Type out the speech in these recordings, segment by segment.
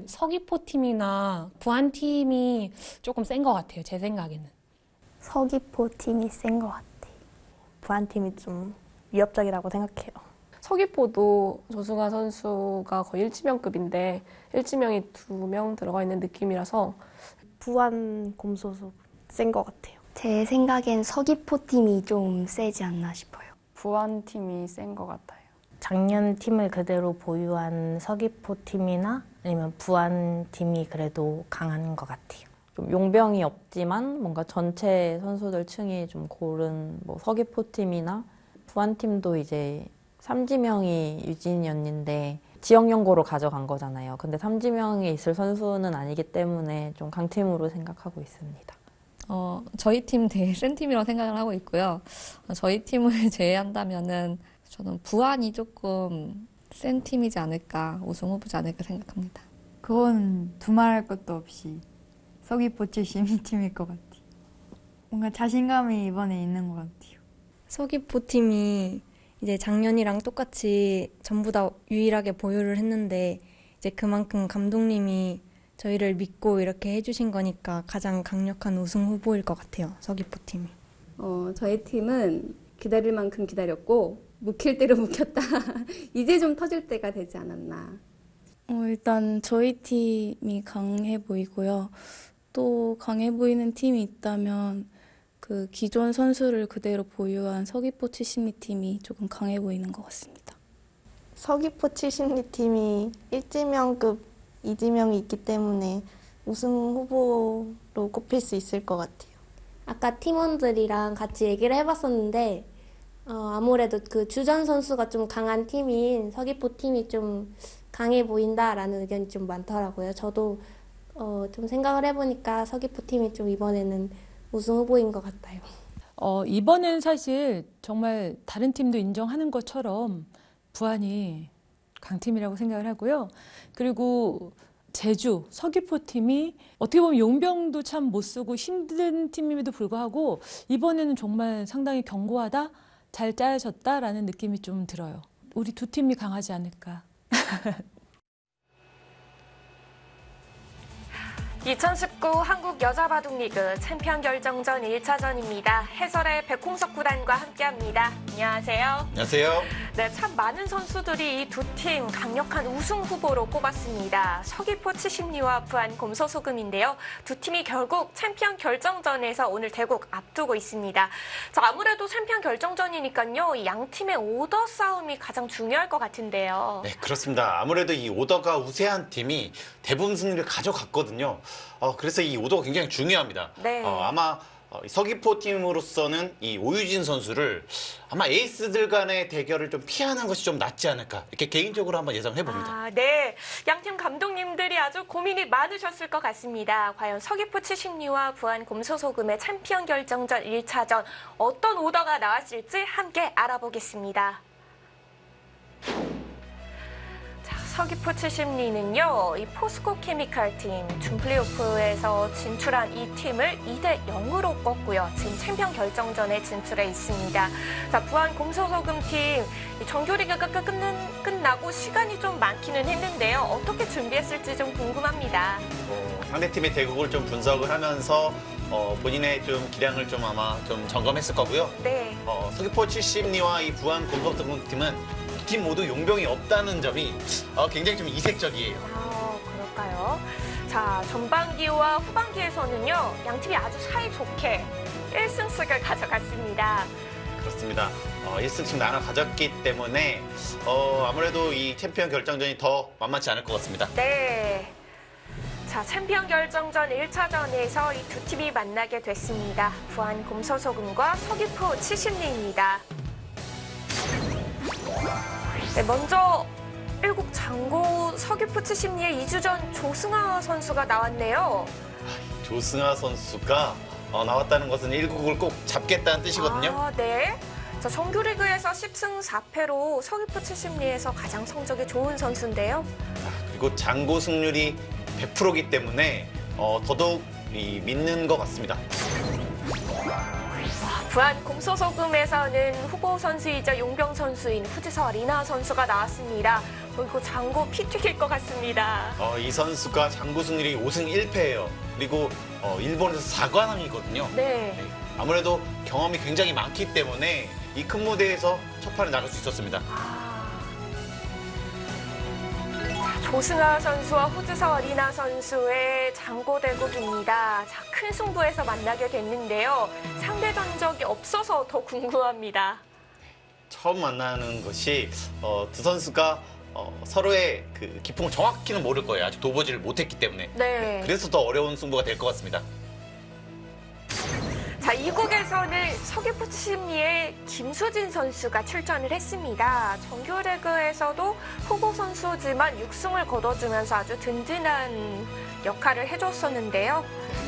생각에는 서귀포 팀이나 부안 팀이 조금 센 것 같아요. 제 생각에는. 서귀포 팀이 센 것 같아요. 부안 팀이 좀 위협적이라고 생각해요. 서귀포도 조승아 선수가 거의 일지명급인데 일지명이 2명 들어가 있는 느낌이라서 부안 곰소속 센 것 같아요. 제 생각엔 서귀포 팀이 좀 세지 않나 싶어요. 부안 팀이 센 것 같아요. 작년 팀을 그대로 보유한 서귀포 팀이나 아니면 부안 팀이 그래도 강한 것 같아요. 좀 용병이 없지만 뭔가 전체 선수들 층이 좀 고른 뭐 서귀포 팀이나 부안 팀도 이제 삼지명이 유진이 언니인데 지역 연고로 가져간 거잖아요. 근데 삼지명이 있을 선수는 아니기 때문에 좀 강팀으로 생각하고 있습니다. 저희 팀 되게 센 팀이라고 생각을 하고 있고요. 저희 팀을 제외한다면은 저는 부안이 조금 센 팀이지 않을까, 우승 후보지 않을까 생각합니다. 그건 두말할 것도 없이 서귀포 출신 팀일 것 같아요. 뭔가 자신감이 이번에 있는 것 같아요. 서귀포 팀이 이제 작년이랑 똑같이 전부 다 유일하게 보유를 했는데 이제 그만큼 감독님이 저희를 믿고 이렇게 해주신 거니까 가장 강력한 우승 후보일 것 같아요. 서귀포 팀이. 저희 팀은 기다릴 만큼 기다렸고 묵힐 대로 묵혔다. 이제 좀 터질 때가 되지 않았나. 일단 저희 팀이 강해 보이고요. 또 강해 보이는 팀이 있다면 그 기존 선수를 그대로 보유한 서귀포 70리 팀이 조금 강해 보이는 것 같습니다. 서귀포 70리 팀이 일지명급 이지명이 있기 때문에 우승 후보로 꼽힐 수 있을 것 같아요. 아까 팀원들이랑 같이 얘기를 해봤었는데 아무래도 그 주전 선수가 좀 강한 팀인 서귀포 팀이 좀 강해 보인다라는 의견이 좀 많더라고요. 저도 좀 생각을 해보니까 서귀포 팀이 좀 이번에는 우승 후보인 것 같아요. 이번엔 사실 정말 다른 팀도 인정하는 것처럼 부안이 강팀이라고 생각을 하고요. 그리고 제주, 서귀포 팀이 어떻게 보면 용병도 참 못 쓰고 힘든 팀임에도 불구하고 이번에는 정말 상당히 견고하다, 잘 짜여졌다라는 느낌이 좀 들어요. 우리 두 팀이 강하지 않을까. 2019 한국 여자바둑리그 챔피언 결정전 1차전입니다. 해설의 백홍석 구단과 함께합니다. 안녕하세요. 안녕하세요. 네, 참 많은 선수들이 이 두 팀 강력한 우승 후보로 꼽았습니다. 서귀포 70리와 부안 곰소소금인데요. 두 팀이 결국 챔피언 결정전에서 오늘 대국 앞두고 있습니다. 자, 아무래도 챔피언 결정전이니까요. 이 양 팀의 오더 싸움이 가장 중요할 것 같은데요. 네, 그렇습니다. 아무래도 이 오더가 우세한 팀이 대부분 승리를 가져갔거든요. 그래서 이 오더가 굉장히 중요합니다. 네. 아마 서귀포 팀으로서는 이 오유진 선수를 아마 에이스들 간의 대결을 좀 피하는 것이 좀 낫지 않을까 이렇게 개인적으로 한번 예상해 봅니다. 네, 양팀 감독님들이 아주 고민이 많으셨을 것 같습니다. 과연 서귀포 70리와 부안 곰소소금의 챔피언 결정전 1차전 어떤 오더가 나왔을지 함께 알아보겠습니다. 서귀포 70리는요, 이 포스코 케미칼 팀 준플레이오프에서 진출한 이 팀을 2대0으로 꺾고요. 지금 챔피언 결정전에 진출해 있습니다. 자, 부안 곰소소금 팀 정규리그가 끝나고 시간이 좀 많기는 했는데요. 어떻게 준비했을지 좀 궁금합니다. 상대팀의 대국을 좀 분석을 하면서 본인의 좀 기량을 좀 아마 좀 점검했을 거고요. 네. 서귀포 70리와 이 부안 곰소소금 팀은 팀 모두 용병이 없다는 점이 굉장히 좀 이색적이에요. 그럴까요? 자, 전반기와 후반기에서는요, 양 팀이 아주 사이좋게 1승씩을 가져갔습니다. 그렇습니다. 1승씩 나눠 가졌기 때문에 아무래도 이 챔피언 결정전이 더 만만치 않을 것 같습니다. 네. 자, 챔피언 결정전 1차전에서 이 두 팀이 만나게 됐습니다. 부안 곰소소금과 서귀포 70리입니다. 네, 먼저 1국 장고 서귀포 70리의 2주 전 조승아 선수가 나왔네요. 조승아 선수가 나왔다는 것은 1국을 꼭 잡겠다는 뜻이거든요. 네. 자, 정규리그에서 10승 4패로 서귀포 70리에서 가장 성적이 좋은 선수인데요. 그리고 장고 승률이 100%이기 때문에 더더욱 믿는 것 같습니다. 부안 곰소소금에서는 후보 선수이자 용병 선수인 후지서 리나 선수가 나왔습니다. 이거 장고 피 튀길 것 같습니다. 이 선수가 장고 승률이 5승 1패예요. 그리고 일본에서 4관왕이거든요. 네. 아무래도 경험이 굉장히 많기 때문에 이 큰 무대에서 첫 판을 나갈 수 있었습니다. 조승아 선수와 후지서 리나 선수의 장고대국입니다. 자, 큰 승부에서 만나게 됐는데요. 상대 전적이 없어서 더 궁금합니다. 처음 만나는 것이 두 선수가 서로의 그 기풍을 정확히는 모를 거예요. 아직 도보지를 못했기 때문에. 네. 그래서 더 어려운 승부가 될 것 같습니다. 자, 이국에서는 서귀포 심리의 김수진 선수가 출전을 했습니다. 정규리그에서도 후보 선수지만 6승을 거둬주면서 아주 든든한 역할을 해줬었는데요.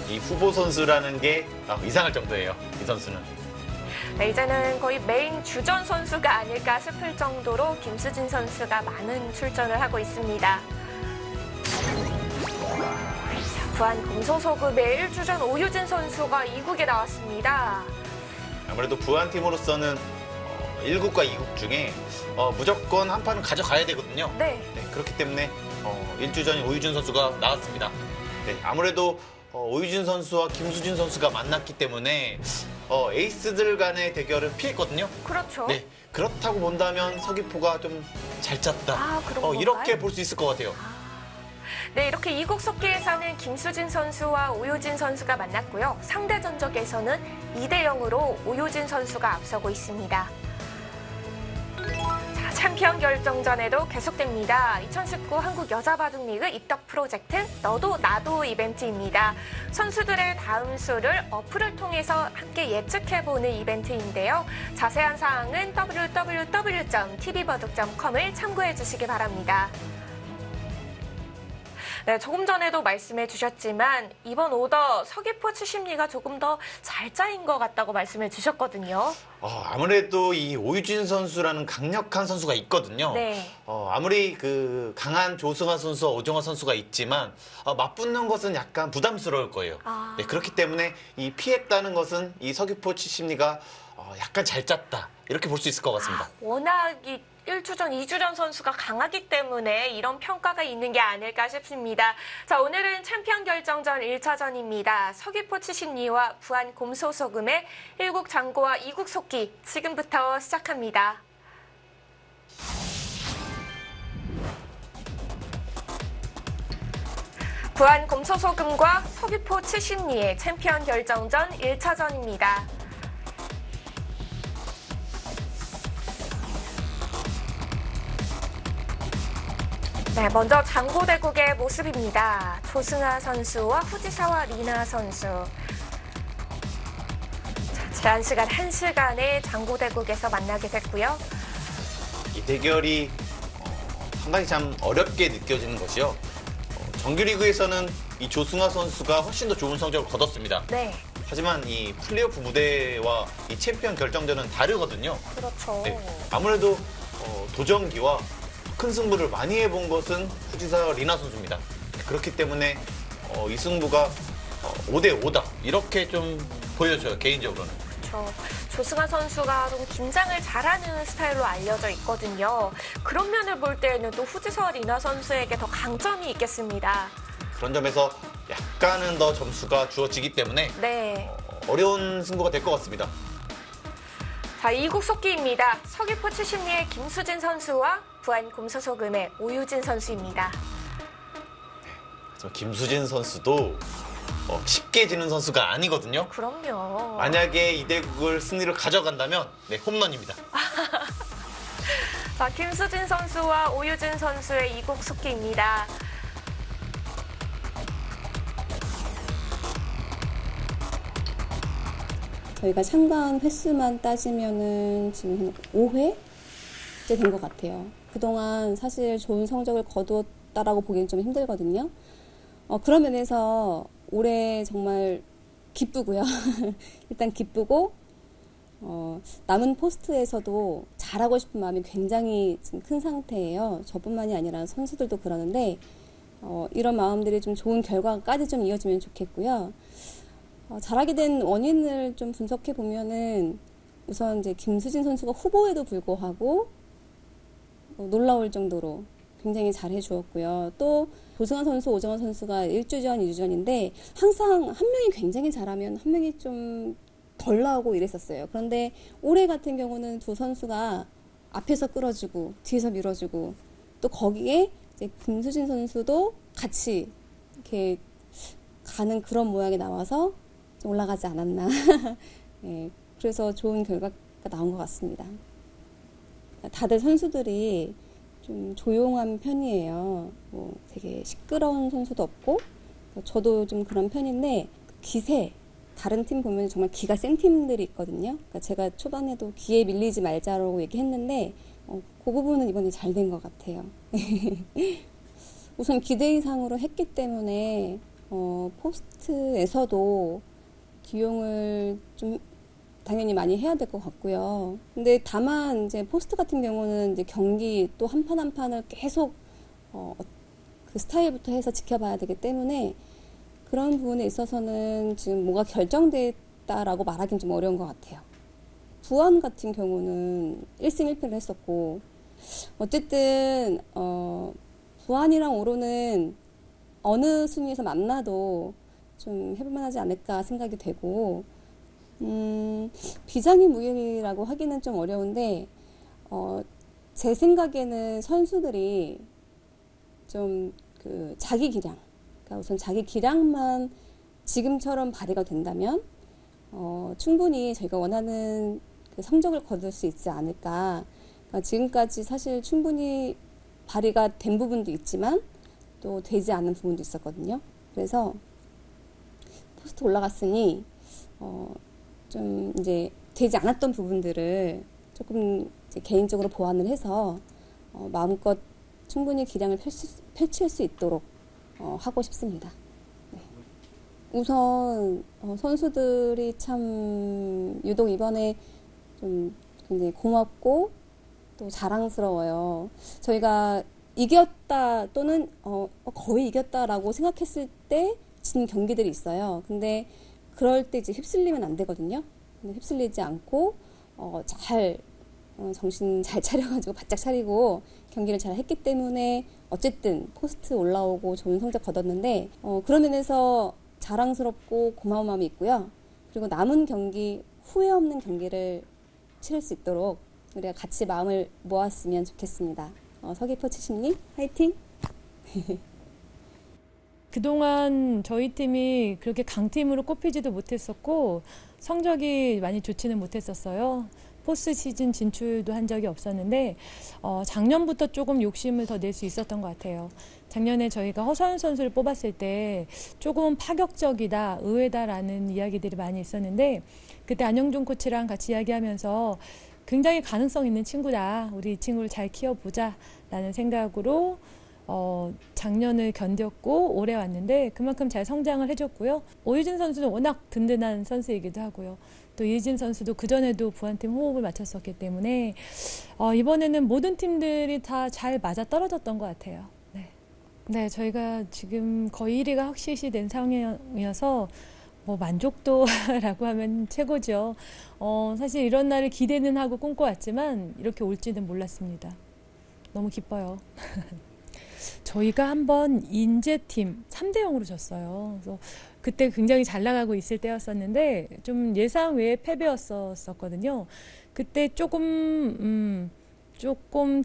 이 후보 선수라는 게 이상할 정도예요. 이 선수는. 네, 이제는 거의 메인 주전 선수가 아닐까 싶을 정도로 김수진 선수가 많은 출전을 하고 있습니다. 부안 곰소소금의 1주전 오유진 선수가 2국에 나왔습니다. 아무래도 부안팀으로서는 1국과 2국 중에 무조건 한 판은 가져가야 되거든요. 네. 그렇기 때문에 1주전인 오유진 선수가 나왔습니다. 네, 아무래도 오유진 선수와 김수진 선수가 만났기 때문에 에이스들 간의 대결은 피했거든요. 그렇죠. 네, 그렇다고 본다면 서귀포가 좀 잘 짰다. 그런 이렇게 볼 수 있을 것 같아요. 네, 이렇게 이국 속기에서는 김수진 선수와 오효진 선수가 만났고요. 상대 전적에서는 2대0으로 오효진 선수가 앞서고 있습니다. 자, 챔피언 결정전에도 계속됩니다. 2019 한국 여자바둑리그 입덕 프로젝트 너도 나도 이벤트입니다. 선수들의 다음 수를 어플을 통해서 함께 예측해보는 이벤트인데요. 자세한 사항은 www.tv바둑.com을 참고해 주시기 바랍니다. 네, 조금 전에도 말씀해 주셨지만 이번 오더 서귀포 치심리가 조금 더 잘 짜인 것 같다고 말씀해 주셨거든요. 아무래도 이 오유진 선수라는 강력한 선수가 있거든요. 네. 아무리 그 강한 조승아 선수와 오정화 선수가 있지만 맞붙는 것은 약간 부담스러울 거예요. 네, 그렇기 때문에 이 피했다는 것은 이 서귀포 치심리가 약간 잘 짰다. 이렇게 볼 수 있을 것 같습니다. 워낙 이 1주전, 2주전 선수가 강하기 때문에 이런 평가가 있는 게 아닐까 싶습니다. 자, 오늘은 챔피언 결정전 1차전입니다. 서귀포 치심리와 부안 곰소소금의 1국 장고와 2국 속기 지금부터 시작합니다. 부안 곰소소금과 서귀포 치심리의 챔피언 결정전 1차전입니다. 네, 먼저 장고대국의 모습입니다. 조승아 선수와 후지사와 리나 선수. 자, 제한 시간 1시간에 장고대국에서 만나게 됐고요. 이 대결이 상당히 참 어렵게 느껴지는 것이요. 정규리그에서는 이 조승아 선수가 훨씬 더 좋은 성적을 거뒀습니다. 네. 하지만 이 플레이오프 무대와 이 챔피언 결정전은 다르거든요. 그렇죠. 네, 아무래도 도전기와 큰 승부를 많이 해본 것은 후지사 리나 선수입니다. 그렇기 때문에 이 승부가 5대5다 이렇게 좀 보여져요, 개인적으로는. 그렇죠. 조승아 선수가 좀 긴장을 잘하는 스타일로 알려져 있거든요. 그런 면을 볼 때는 또 후지사 리나 선수에게 더 강점이 있겠습니다. 그런 점에서 약간은 더 점수가 주어지기 때문에 네. 어려운 승부가 될 것 같습니다. 자, 2국 속기입니다. 서귀포 치심리의 김수진 선수와 부안 곰소소금의 오유진 선수입니다. 김수진 선수도 쉽게 지는 선수가 아니거든요. 그럼요. 만약에 이 대국을 승리를 가져간다면 네, 홈런입니다. 자, 김수진 선수와 오유진 선수의 2국 속기입니다. 저희가 참가한 횟수만 따지면은 지금 한 5회째 된 것 같아요. 그동안 사실 좋은 성적을 거두었다라고 보기엔 좀 힘들거든요. 그런 면에서 올해 정말 기쁘고요. 일단 기쁘고 남은 포스트에서도 잘하고 싶은 마음이 굉장히 지금 큰 상태예요. 저뿐만이 아니라 선수들도 그러는데 이런 마음들이 좀 좋은 결과까지 좀 이어지면 좋겠고요. 잘하게 된 원인을 좀 분석해 보면은 우선 이제 김수진 선수가 후보에도 불구하고 놀라울 정도로 굉장히 잘해 주었고요. 또 조승환 선수, 오정환 선수가 1주전, 2주전인데 항상 한 명이 굉장히 잘하면 한 명이 좀 덜 나오고 이랬었어요. 그런데 올해 같은 경우는 두 선수가 앞에서 끌어주고 뒤에서 밀어주고 또 거기에 이제 김수진 선수도 같이 이렇게 가는 그런 모양이 나와서 좀 올라가지 않았나. 네, 그래서 좋은 결과가 나온 것 같습니다. 다들 선수들이 좀 조용한 편이에요. 뭐 되게 시끄러운 선수도 없고, 저도 좀 그런 편인데 기세, 다른 팀 보면 정말 기가 센 팀들이 있거든요. 그러니까 제가 초반에도 기에 밀리지 말자라고 얘기했는데 그 부분은 이번에 잘 된 것 같아요. 우선 기대 이상으로 했기 때문에 포스트에서도 기용을 좀 당연히 많이 해야 될 것 같고요. 근데 다만 이제 포스트 같은 경우는 이제 경기 또 한 판 한 판을 계속 그 스타일부터 해서 지켜봐야 되기 때문에 그런 부분에 있어서는 지금 뭐가 결정됐다라고 말하기는 좀 어려운 것 같아요. 부안 같은 경우는 1승 1패를 했었고 어쨌든 부안이랑 오로는 어느 순위에서 만나도 좀 해볼만 하지 않을까 생각이 되고 비장의 무기라고 하기는 좀 어려운데 제 생각에는 선수들이 좀 그 자기 기량, 그러니까 우선 자기 기량만 지금처럼 발휘가 된다면 충분히 저희가 원하는 그 성적을 거둘 수 있지 않을까. 그러니까 지금까지 사실 충분히 발휘가 된 부분도 있지만 또 되지 않은 부분도 있었거든요. 그래서 포스트 올라갔으니 좀 이제 되지 않았던 부분들을 조금 이제 개인적으로 보완을 해서 마음껏 충분히 기량을 펼칠 수 있도록 하고 싶습니다. 네. 우선 선수들이 참 유독 이번에 좀 굉장히 고맙고 또 자랑스러워요. 저희가 이겼다 또는 거의 이겼다라고 생각했을 때 진 경기들이 있어요. 근데 그럴 때 이제 휩쓸리면 안 되거든요. 근데 휩쓸리지 않고 잘 정신 잘 차려가지고 바짝 차리고 경기를 잘 했기 때문에 어쨌든 포스트 올라오고 좋은 성적 거뒀는데 그런 면에서 자랑스럽고 고마운 마음이 있고요. 그리고 남은 경기 후회 없는 경기를 치를 수 있도록 우리가 같이 마음을 모았으면 좋겠습니다. 서귀포 70님 화이팅! 그동안 저희 팀이 그렇게 강팀으로 꼽히지도 못했었고 성적이 많이 좋지는 못했었어요. 포스트 시즌 진출도 한 적이 없었는데 작년부터 조금 욕심을 더 낼 수 있었던 것 같아요. 작년에 저희가 허서연 선수를 뽑았을 때 조금 파격적이다, 의외다라는 이야기들이 많이 있었는데 그때 안영준 코치랑 같이 이야기하면서 굉장히 가능성 있는 친구다. 우리 이 친구를 잘 키워보자 라는 생각으로 작년을 견뎠고 올해 왔는데 그만큼 잘 성장을 해줬고요. 오유진 선수는 워낙 든든한 선수이기도 하고요. 또 이혜진 선수도 그전에도 부안팀 호흡을 맞췄었기 때문에 이번에는 모든 팀들이 다 잘 맞아 떨어졌던 것 같아요. 네, 저희가 지금 거의 1위가 확실시 된 상황이어서 뭐 만족도라고 하면 최고죠. 사실 이런 날을 기대는 하고 꿈꿔왔지만 이렇게 올지는 몰랐습니다. 너무 기뻐요. 저희가 한번 인제팀 3대0으로 졌어요. 그래서 그때 굉장히 잘 나가고 있을 때였었는데 좀 예상 외의 패배였었거든요. 그때 조금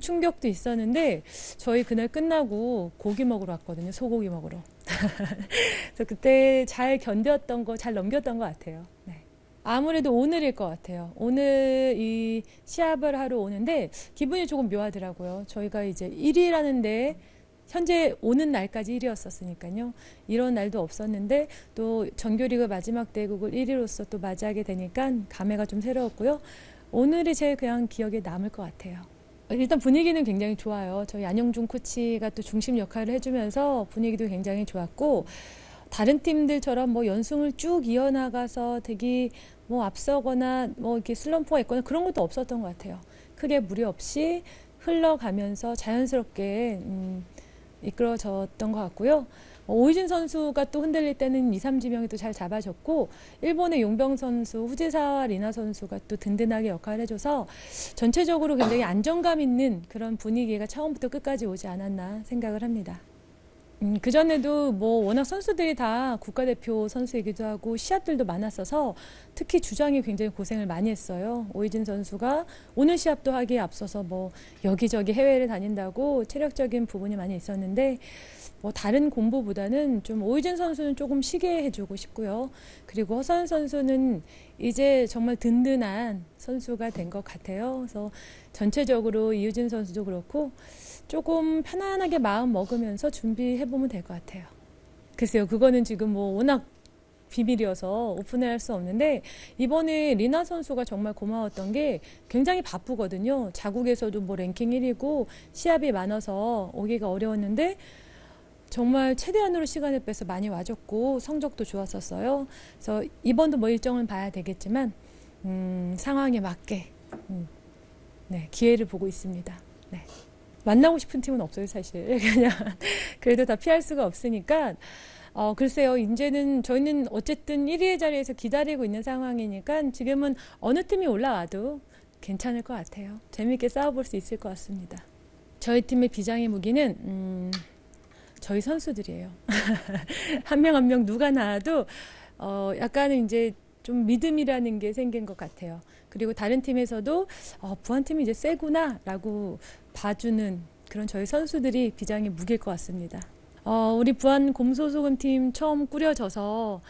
충격도 있었는데 저희 그날 끝나고 고기 먹으러 왔거든요. 소고기 먹으러. 그래서 그때 잘 견뎠던 거, 잘 넘겼던 것 같아요. 네. 아무래도 오늘일 것 같아요. 오늘 이 시합을 하러 오는데 기분이 조금 묘하더라고요. 저희가 이제 1위라는데 현재 오는 날까지 1위였었으니까요. 이런 날도 없었는데 또 정규리그 마지막 대국을 1위로서 또 맞이하게 되니까 감회가 좀 새로웠고요. 오늘이 제일 그냥 기억에 남을 것 같아요. 일단 분위기는 굉장히 좋아요. 저희 안영준 코치가 또 중심 역할을 해주면서 분위기도 굉장히 좋았고 다른 팀들처럼 뭐 연승을 쭉 이어나가서 되게 뭐 앞서거나 뭐 이렇게 슬럼프가 있거나 그런 것도 없었던 것 같아요. 크게 무리 없이 흘러가면서 자연스럽게 이끌어졌던 것 같고요. 오이진 선수가 또 흔들릴 때는 2, 3지명이 또 잘 잡아줬고 일본의 용병 선수, 후지사와 리나 선수가 또 든든하게 역할을 해줘서 전체적으로 굉장히 안정감 있는 그런 분위기가 처음부터 끝까지 오지 않았나 생각을 합니다. 그전에도 뭐 워낙 선수들이 다 국가대표 선수이기도 하고 시합들도 많았어서 특히 주장이 굉장히 고생을 많이 했어요. 오이진 선수가 오늘 시합도 하기에 앞서서 뭐 여기저기 해외를 다닌다고 체력적인 부분이 많이 있었는데 뭐 다른 공부보다는 좀 오이진 선수는 조금 쉬게 해주고 싶고요. 그리고 허서연 선수는 이제 정말 든든한 선수가 된 것 같아요. 그래서 전체적으로 이유진 선수도 그렇고 조금 편안하게 마음 먹으면서 준비해보면 될 것 같아요. 글쎄요, 그거는 지금 뭐 워낙 비밀이어서 오픈을 할 수 없는데 이번에 리나 선수가 정말 고마웠던 게 굉장히 바쁘거든요. 자국에서도 뭐 랭킹 1위고 시합이 많아서 오기가 어려웠는데 정말 최대한으로 시간을 빼서 많이 와줬고 성적도 좋았었어요. 그래서 이번도 뭐 일정은 봐야 되겠지만 상황에 맞게 네, 기회를 보고 있습니다. 네. 만나고 싶은 팀은 없어요, 사실. 그냥 그래도 다 피할 수가 없으니까 글쎄요, 이제는 저희는 어쨌든 1위의 자리에서 기다리고 있는 상황이니까 지금은 어느 팀이 올라와도 괜찮을 것 같아요. 재미있게 싸워볼 수 있을 것 같습니다. 저희 팀의 비장의 무기는 저희 선수들이에요. 한 명 한 명 누가 나와도 약간은 이제 좀 믿음이라는 게 생긴 것 같아요. 그리고 다른 팀에서도 부안팀이 이제 세구나라고 봐주는 그런 저희 선수들이 비장의 무기일 것 같습니다. 우리 부안 곰소소금팀 처음 꾸려져서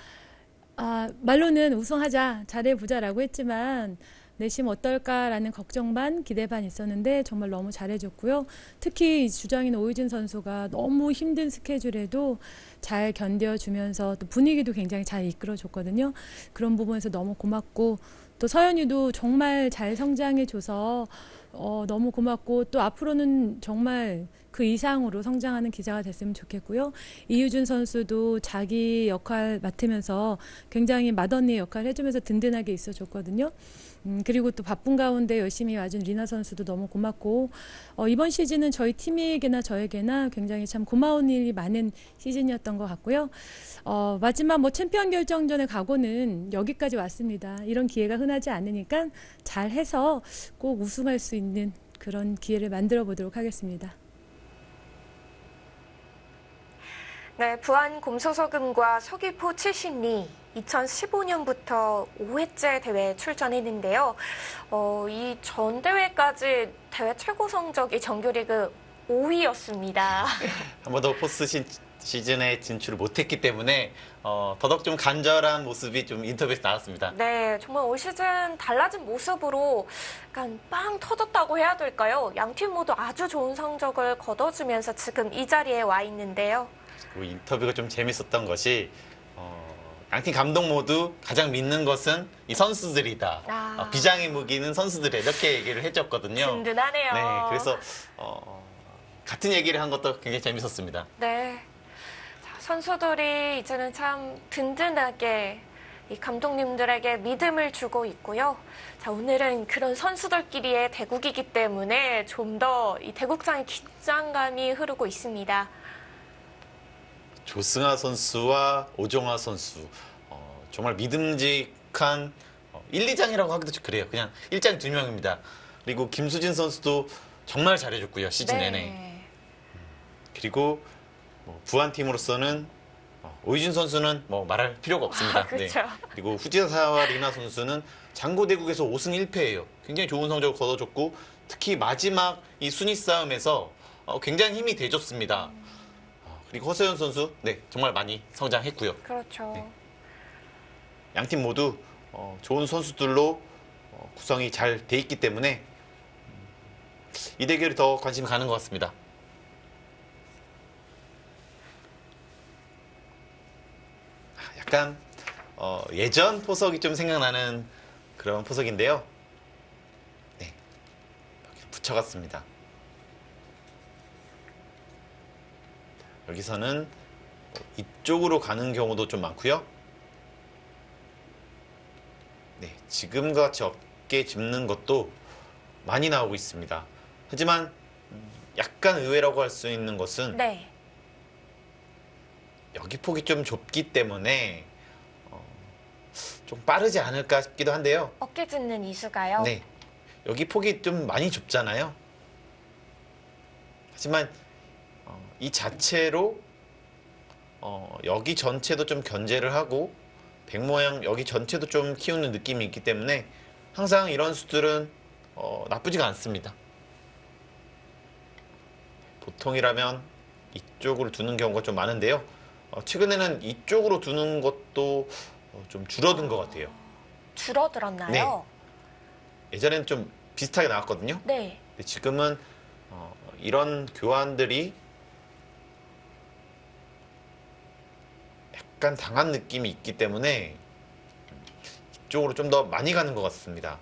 말로는 우승하자, 잘해보자라고 했지만 내심 어떨까라는 걱정 반, 기대 반 있었는데 정말 너무 잘해줬고요. 특히 주장인 오유진 선수가 너무 힘든 스케줄에도 잘 견뎌주면서 또 분위기도 굉장히 잘 이끌어줬거든요. 그런 부분에서 너무 고맙고 또 서연이도 정말 잘 성장해줘서 너무 고맙고 또 앞으로는 정말 그 이상으로 성장하는 기자가 됐으면 좋겠고요. 이유준 선수도 자기 역할 맡으면서 굉장히 맏언니의 역할을 해주면서 든든하게 있어줬거든요. 그리고 또 바쁜 가운데 열심히 와준 리나 선수도 너무 고맙고 이번 시즌은 저희 팀에게나 저에게나 굉장히 참 고마운 일이 많은 시즌이었던 것 같고요. 마지막 뭐 챔피언 결정전에 가고는 여기까지 왔습니다. 이런 기회가 흔하지 않으니까 잘해서 꼭 우승할 수 있는 그런 기회를 만들어 보도록 하겠습니다. 네, 부안 곰소소금과 서귀포 70리 2015년부터 5회째 대회에 출전했는데요. 이 전 대회까지 대회 최고 성적이 정규리그 5위였습니다. 한 번도 포스트 시즌에 진출을 못했기 때문에 더더욱 좀 간절한 모습이 좀 인터뷰에서 나왔습니다. 네, 정말 올 시즌 달라진 모습으로 약간 빵 터졌다고 해야 될까요? 양팀 모두 아주 좋은 성적을 거둬주면서 지금 이 자리에 와 있는데요. 그 인터뷰가 좀 재밌었던 것이 양팀 감독 모두 가장 믿는 것은 이 선수들이다. 비장의 무기는 선수들이다. 이렇게 얘기를 해줬거든요. 든든하네요. 네, 그래서 같은 얘기를 한 것도 굉장히 재밌었습니다. 네, 자, 선수들이 이제는 참 든든하게 이 감독님들에게 믿음을 주고 있고요. 자, 오늘은 그런 선수들끼리의 대국이기 때문에 좀 더 이 대국장의 긴장감이 흐르고 있습니다. 조승아 선수와 오정화 선수 정말 믿음직한 1, 2장이라고 하기도 좀 그래요. 그냥 1장 2명입니다. 그리고 김수진 선수도 정말 잘해줬고요. 시즌 내내. 그리고 부안팀으로서는 오유진 선수는 뭐 말할 필요가 없습니다. 그렇죠. 네. 그리고 후지사와 리나 선수는 장고대국에서 5승 1패예요. 굉장히 좋은 성적을 거둬줬고 특히 마지막 이 순위 싸움에서 굉장히 힘이 돼줬습니다. 그리고 허서연 선수, 네, 정말 많이 성장했고요. 그렇죠. 네. 양팀 모두 좋은 선수들로 구성이 잘 돼 있기 때문에 이 대결이 더 관심이 가는 것 같습니다. 약간 예전 포석이 좀 생각나는 그런 포석인데요. 네, 붙여갔습니다. 여기서는 이쪽으로 가는 경우도 좀 많고요. 네, 지금과 같이 어깨 짚는 것도 많이 나오고 있습니다. 하지만 약간 의외라고 할 수 있는 것은 여기 폭이 좀 좁기 때문에 좀 빠르지 않을까 싶기도 한데요. 어깨 짚는 이수가요? 네. 여기 폭이 좀 많이 좁잖아요. 하지만 이 자체로 여기 전체도 좀 견제를 하고 백 모양 여기 전체도 좀 키우는 느낌이 있기 때문에 항상 이런 수들은 나쁘지가 않습니다. 보통이라면 이쪽으로 두는 경우가 좀 많은데요. 최근에는 이쪽으로 두는 것도 좀 줄어든 것 같아요. 줄어들었나요? 네. 예전에는 좀 비슷하게 나왔거든요. 네. 근데 지금은 이런 교환들이 약간 당한 느낌이 있기 때문에 이쪽으로 좀 더 많이 가는 것 같습니다.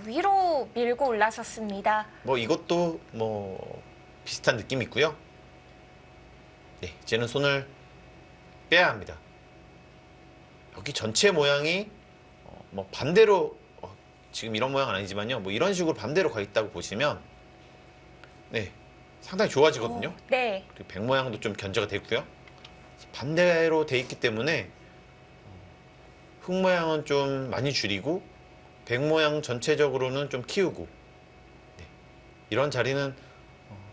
위로 밀고 올라섰습니다. 뭐 이것도 뭐 비슷한 느낌이 있고요. 네, 이제는 손을 빼야 합니다. 여기 전체 모양이 뭐 반대로 지금 이런 모양은 아니지만요. 뭐 이런 식으로 반대로 가 있다고 보시면 네, 상당히 좋아지거든요. 네. 그리고 백 모양도 좀 견제가 되고요. 반대로 돼 있기 때문에 흙 모양은 좀 많이 줄이고 백 모양 전체적으로는 좀 키우고 네, 이런 자리는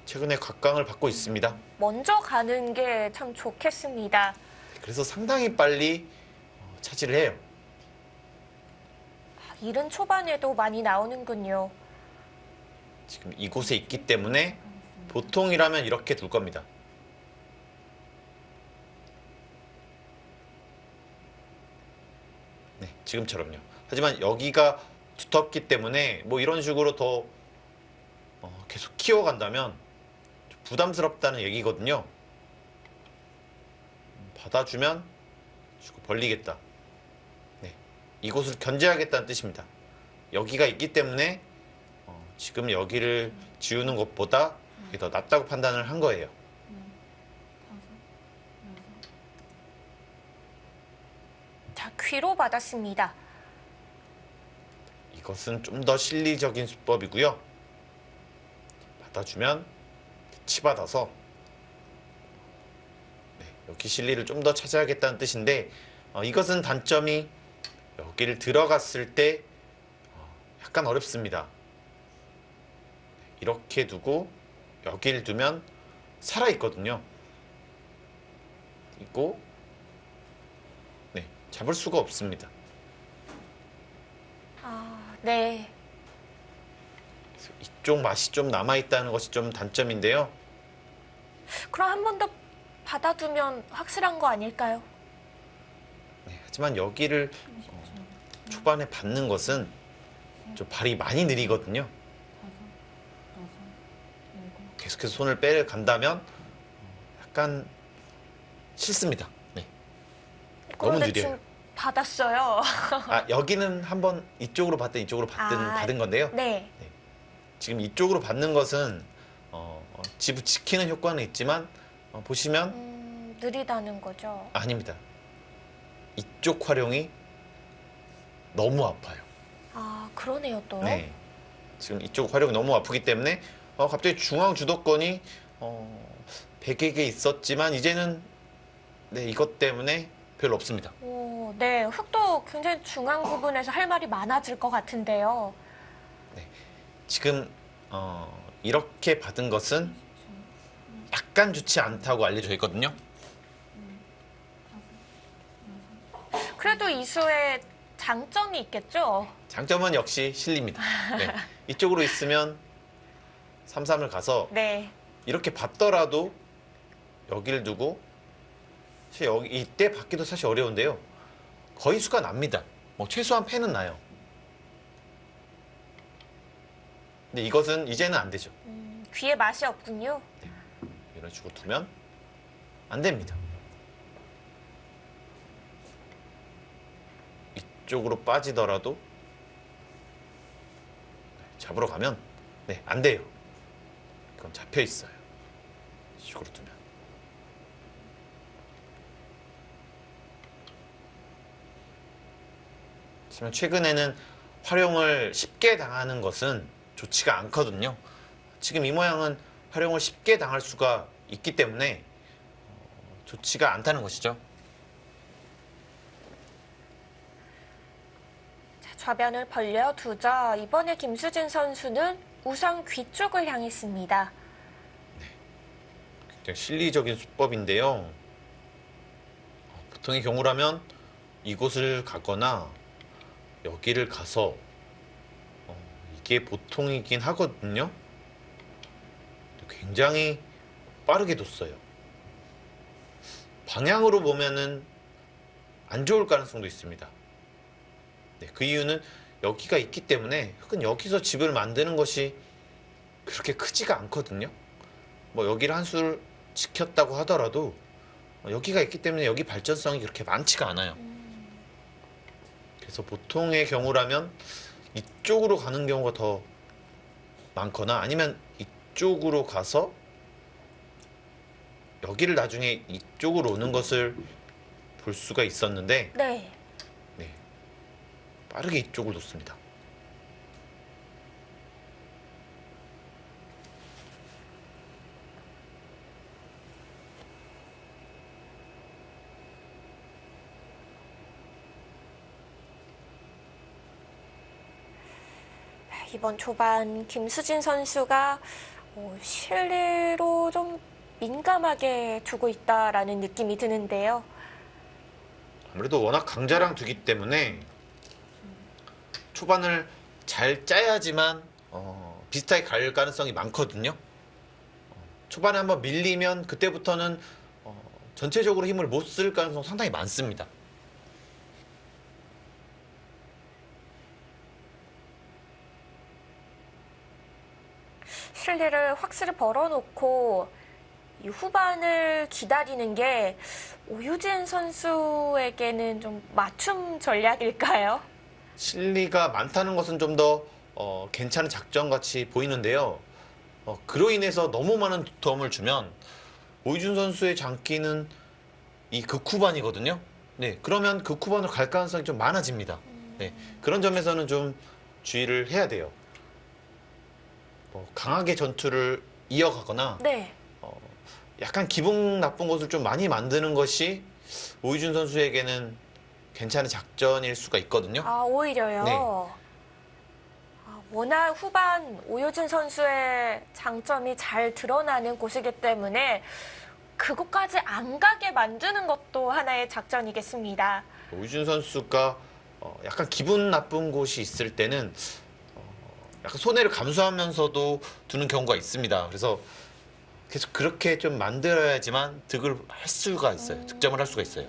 최근에 각광을 받고 있습니다. 먼저 가는 게 참 좋겠습니다. 그래서 상당히 빨리 차지를 해요. 이른 초반에도 많이 나오는군요. 지금 이곳에 있기 때문에 보통이라면 이렇게 둘 겁니다. 네, 지금처럼요. 하지만 여기가 두텁기 때문에 뭐 이런 식으로 더 계속 키워간다면 좀 부담스럽다는 얘기거든요. 받아주면 주고 벌리겠다. 네, 이곳을 견제하겠다는 뜻입니다. 여기가 있기 때문에 지금 여기를 지우는 것보다 이게 더 낫다고 판단을 한 거예요. 자, 귀로 받았습니다. 이것은 좀 더 실리적인 수법이고요. 받아주면 치받아서 네, 여기 실리를 좀 더 차지하겠다는 뜻인데 이것은 단점이 여기를 들어갔을 때 약간 어렵습니다. 이렇게 두고 여기를 두면 살아있거든요. 있고 네, 잡을 수가 없습니다. 네. 이쪽 맛이 좀 남아있다는 것이 좀 단점인데요. 그럼 한 번 더 받아두면 확실한 거 아닐까요? 네, 하지만 여기를 초반에 받는 것은 좀 발이 많이 느리거든요. 계속해서 손을 빼간다면 약간 싫습니다. 네. 너무 그런데 느려요. 지금 받았어요. 여기는 한번 이쪽으로 받든 이쪽으로 받은 건데요. 네. 지금 이쪽으로 받는 것은 지부 지키는 효과는 있지만 보시면 느리다는 거죠. 아닙니다. 이쪽 활용이 너무 아파요. 그러네요 또. 네. 지금 이쪽 활용이 너무 아프기 때문에 갑자기 중앙 주도권이 100에게 있었지만 이제는 네, 이것 때문에 별로 없습니다. 네, 흙도 굉장히 중앙 부분에서 할 말이 많아질 것 같은데요. 지금 이렇게 받은 것은 약간 좋지 않다고 알려져 있거든요. 그래도 이수의 장점이 있겠죠? 장점은 역시 실리입니다. 네. 이쪽으로 있으면 3-3을 가서 네. 이렇게 받더라도 여기를 두고 사실 여기 이때 받기도 사실 어려운데요. 거의 수가 납니다. 뭐 최소한 패는 나요. 근데 이것은 이제는 안 되죠. 귀에 맛이 없군요. 이런 식으로 두면 안 됩니다. 이쪽으로 빠지더라도 잡으러 가면 네, 안 돼요. 이건 잡혀 있어요. 이쪽으로 두면. 하지만 최근에는 활용을 쉽게 당하는 것은 좋지가 않거든요. 지금 이 모양은 활용을 쉽게 당할 수가 있기 때문에 좋지가 않다는 것이죠. 자, 좌변을 벌려두자 이번에 김수진 선수는 우선 귀 쪽을 향했습니다. 굉장히 실리적인 수법인데요. 보통의 경우라면 이곳을 가거나 여기를 가서 이게 보통이긴 하거든요. 굉장히 빠르게 뒀어요. 방향으로 보면은 안 좋을 가능성도 있습니다. 네, 그 이유는 여기가 있기 때문에 흙은 여기서 집을 만드는 것이 그렇게 크지가 않거든요. 뭐 여기를 한 수를 지켰다고 하더라도 여기가 있기 때문에 여기 발전성이 그렇게 많지가 않아요. 그래서 보통의 경우라면 이쪽으로 가는 경우가 더 많거나 아니면 이쪽으로 가서 여기를 나중에 이쪽으로 오는 것을 볼 수가 있었는데 네. 빠르게 이쪽을 놓습니다. 이번 초반 김수진 선수가 실리로 좀 민감하게 두고 있다라는 느낌이 드는데요. 아무래도 워낙 강자랑 두기 때문에 초반을 잘 짜야지만 비슷하게 갈 가능성이 많거든요. 초반에 한번 밀리면 그때부터는 전체적으로 힘을 못 쓸 가능성 상당히 많습니다. 실리를 확실히 벌어놓고 이 후반을 기다리는 게 오유진 선수에게는 좀 맞춤 전략일까요? 실리가 많다는 것은 좀 더 괜찮은 작전같이 보이는데요. 그로 인해서 너무 많은 도움을 주면 오유진 선수의 장기는 이 극후반이거든요. 네, 그러면 극후반으로 갈 가능성이 좀 많아집니다. 네, 그런 점에서는 좀 주의를 해야 돼요. 강하게 전투를 이어가거나 네. 약간 기분 나쁜 것을 좀 많이 만드는 것이 오유진 선수에게는 괜찮은 작전일 수가 있거든요. 아, 오히려요? 네. 워낙 후반 오유진 선수의 장점이 잘 드러나는 곳이기 때문에 그것까지 안 가게 만드는 것도 하나의 작전이겠습니다. 오유진 선수가 약간 기분 나쁜 곳이 있을 때는 약간 손해를 감수하면서도 두는 경우가 있습니다. 그래서 계속 그렇게 좀 만들어야지만 득을 할 수가 있어요. 득점을 할 수가 있어요.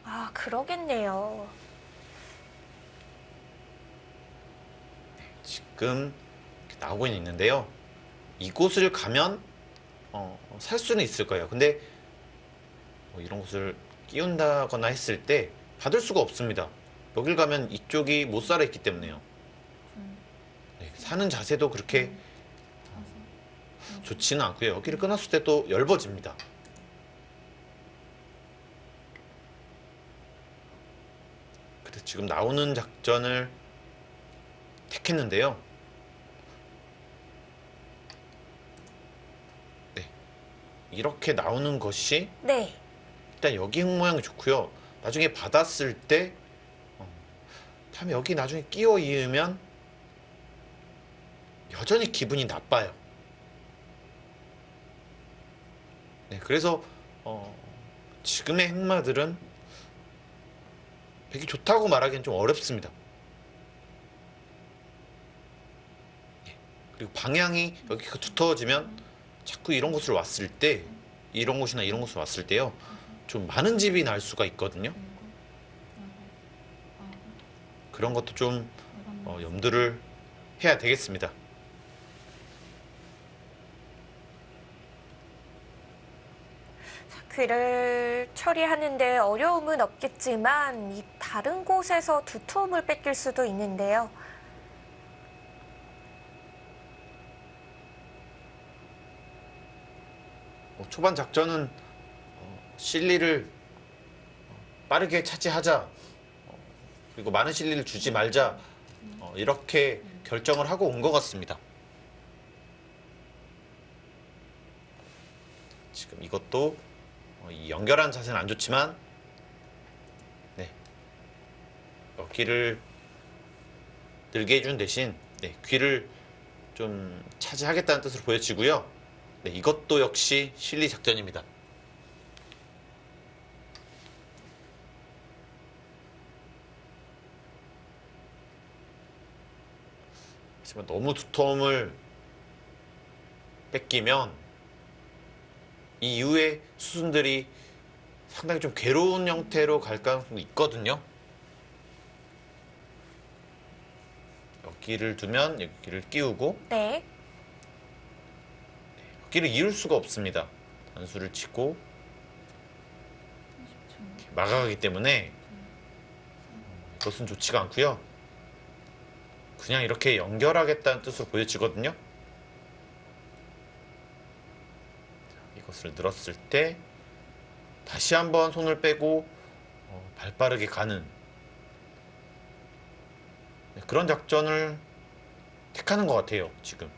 아, 그러겠네요. 지금 나오고 있는데요. 이곳을 가면 살 수는 있을 거예요. 근데 이런 곳을 끼운다거나 했을 때 받을 수가 없습니다. 여길 가면 이쪽이 못 살아 있기 때문에요. 네, 사는 자세도 그렇게 좋지는 않고요. 여기를 끊었을 때 또 얇아집니다. 그래서 지금 나오는 작전을 택했는데요. 네, 이렇게 나오는 것이 네. 일단 여기 흙 모양이 좋고요. 나중에 받았을 때 참 여기 나중에 끼워 이으면 여전히 기분이 나빠요. 네, 그래서 지금의 흑마들은 되게 좋다고 말하기는 좀 어렵습니다. 네, 그리고 방향이 여기가 두터워지면 자꾸 이런 곳을 왔을 때 이런 곳이나 이런 곳을 왔을 때요 좀 많은 집이 날 수가 있거든요. 그런 것도 좀 염두를 해야 되겠습니다. 귀를 처리하는데 어려움은 없겠지만 이 다른 곳에서 두툼을 뺏길 수도 있는데요. 초반 작전은 실리를 빠르게 차지하자, 그리고 많은 실리를 주지 말자, 이렇게 결정을 하고 온 것 같습니다. 지금 이것도 이 연결한 자세는 안 좋지만 네, 여기를 늘게 해준 대신 네, 귀를 좀 차지하겠다는 뜻으로 보여지고요. 네, 이것도 역시 실리 작전입니다. 하지만 너무 두터움을 뺏기면 이 이후에 수순들이 상당히 좀 괴로운 형태로 갈 가능성도 있거든요. 여기를 두면 여기를 끼우고 네. 여기를 이을 수가 없습니다. 단수를 치고 이렇게 막아가기 때문에 이것은 좋지가 않고요. 그냥 이렇게 연결하겠다는 뜻으로 보여지거든요. 이것을 늘었을 때 다시 한번 손을 빼고 발빠르게 가는 그런 작전을 택하는 것 같아요. 지금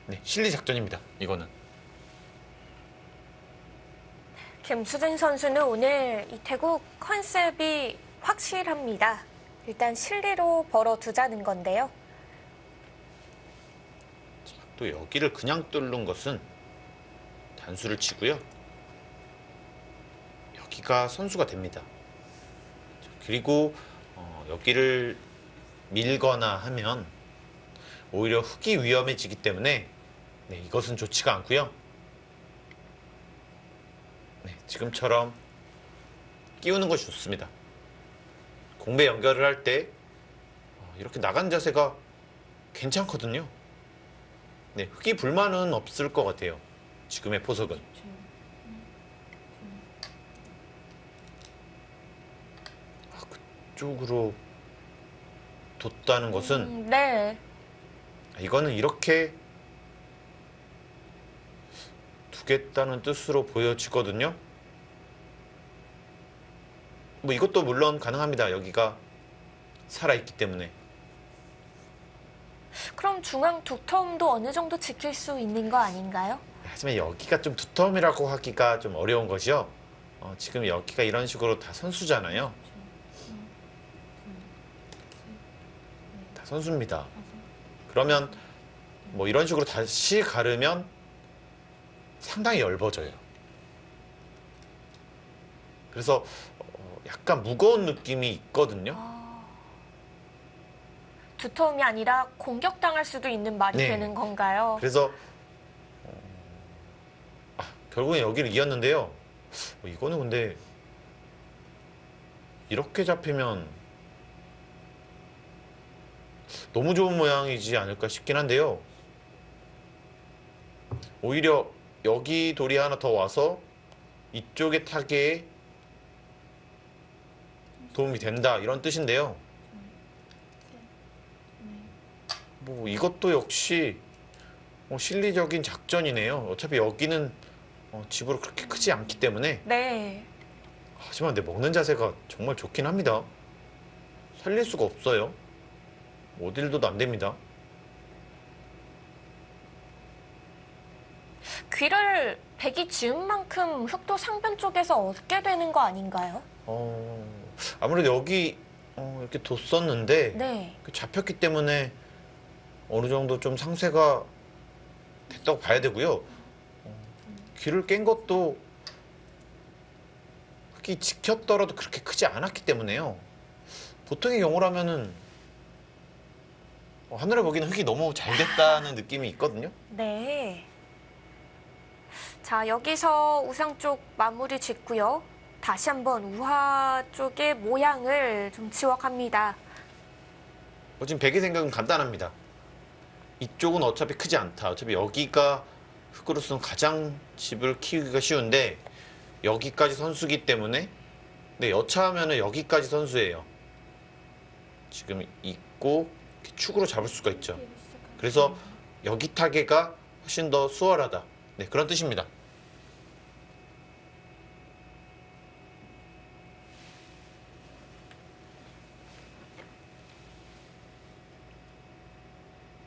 네, 실리 작전입니다. 이거는 김수진 선수는 오늘 이태국 컨셉이 확실합니다. 일단 실리로 벌어두자는 건데요. 또 여기를 그냥 뚫는 것은 단수를 치고요. 여기가 선수가 됩니다. 그리고 여기를 밀거나 하면 오히려 흙이 위험해지기 때문에 네, 이것은 좋지가 않고요. 네, 지금처럼 끼우는 것이 좋습니다. 공배 연결을 할 때 이렇게 나간 자세가 괜찮거든요. 네, 흙이 불만은 없을 것 같아요. 지금의 포석은. 그쪽으로 뒀다는 것은 네. 이거는 이렇게 두겠다는 뜻으로 보여지거든요. 뭐 이것도 물론 가능합니다. 여기가 살아있기 때문에. 그럼 중앙 두터움도 어느 정도 지킬 수 있는 거 아닌가요? 하지만 여기가 좀 두터움이라고 하기가 좀 어려운 것이요. 지금 여기가 이런 식으로 다 선수잖아요. 다 선수입니다. 그러면 뭐 이런 식으로 다시 가르면 상당히 얇아져요. 그래서 약간 무거운 느낌이 있거든요. 두터움이 아니라 공격당할 수도 있는 말이 네. 되는 건가요? 그래서 결국엔 여기를 이었는데요. 이거는 근데 이렇게 잡히면 너무 좋은 모양이지 않을까 싶긴 한데요. 오히려 여기 돌이 하나 더 와서 이쪽의 타겟에 도움이 된다 이런 뜻인데요. 뭐 이것도 역시 실리적인 작전이네요. 어차피 여기는 집으로 그렇게 크지 않기 때문에. 네. 하지만 내 먹는 자세가 정말 좋긴 합니다. 살릴 수가 없어요. 어딜 둬도 안 됩니다. 귀를 백이 지은 만큼 흙도 상변 쪽에서 얻게 되는 거 아닌가요? 아무래도 여기 이렇게 뒀었는데 네. 잡혔기 때문에 어느 정도 좀 상세가 됐다고 봐야 되고요. 귀를 깬 것도 흙이 지켰더라도 그렇게 크지 않았기 때문에요. 보통의 경우라면은 하늘에 보기는 흙이 너무 잘 됐다는 느낌이 있거든요. 네. 자, 여기서 우상 쪽 마무리 짓고요. 다시 한번 우하 쪽의 모양을 좀 지워갑니다. 지금 백의 생각은 간단합니다. 이쪽은 어차피 크지 않다. 어차피 여기가 흙으로서는 가장 집을 키우기가 쉬운데 여기까지 선수기 때문에 네, 여차하면 여기까지 선수예요. 지금 있고 이렇게 축으로 잡을 수가 있죠. 그래서 여기 타겟가 훨씬 더 수월하다. 네, 그런 뜻입니다.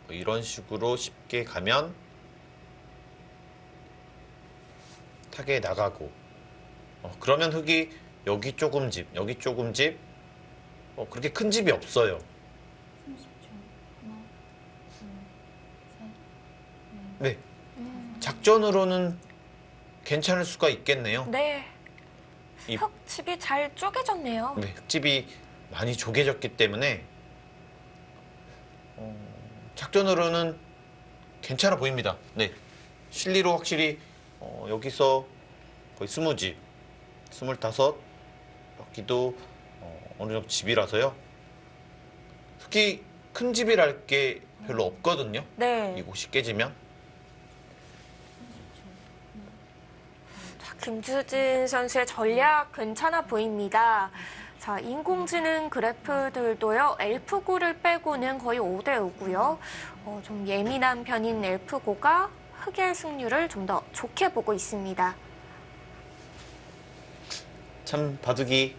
이런 식으로 쉽게 가면 타겟에 나가고 그러면 흙이 여기 조금 집, 여기 조금 집 그렇게 큰 집이 없어요. 네, 작전으로는 괜찮을 수가 있겠네요. 네. 흙집이 잘 쪼개졌네요. 네, 흙집이 많이 조개졌기 때문에 작전으로는 괜찮아 보입니다. 네, 실리로 확실히 여기서 거의 20집, 25, 여기도 어느 정도 집이라서요. 흙이 큰 집이랄 게 별로 없거든요. 네. 이곳이 깨지면. 자, 김수진 선수의 전략 괜찮아 보입니다. 자, 인공지능 그래프들도요, 엘프고를 빼고는 거의 5대5고요. 좀 예민한 편인 엘프고가 흑의 승률을 좀 더 좋게 보고 있습니다. 참 바둑이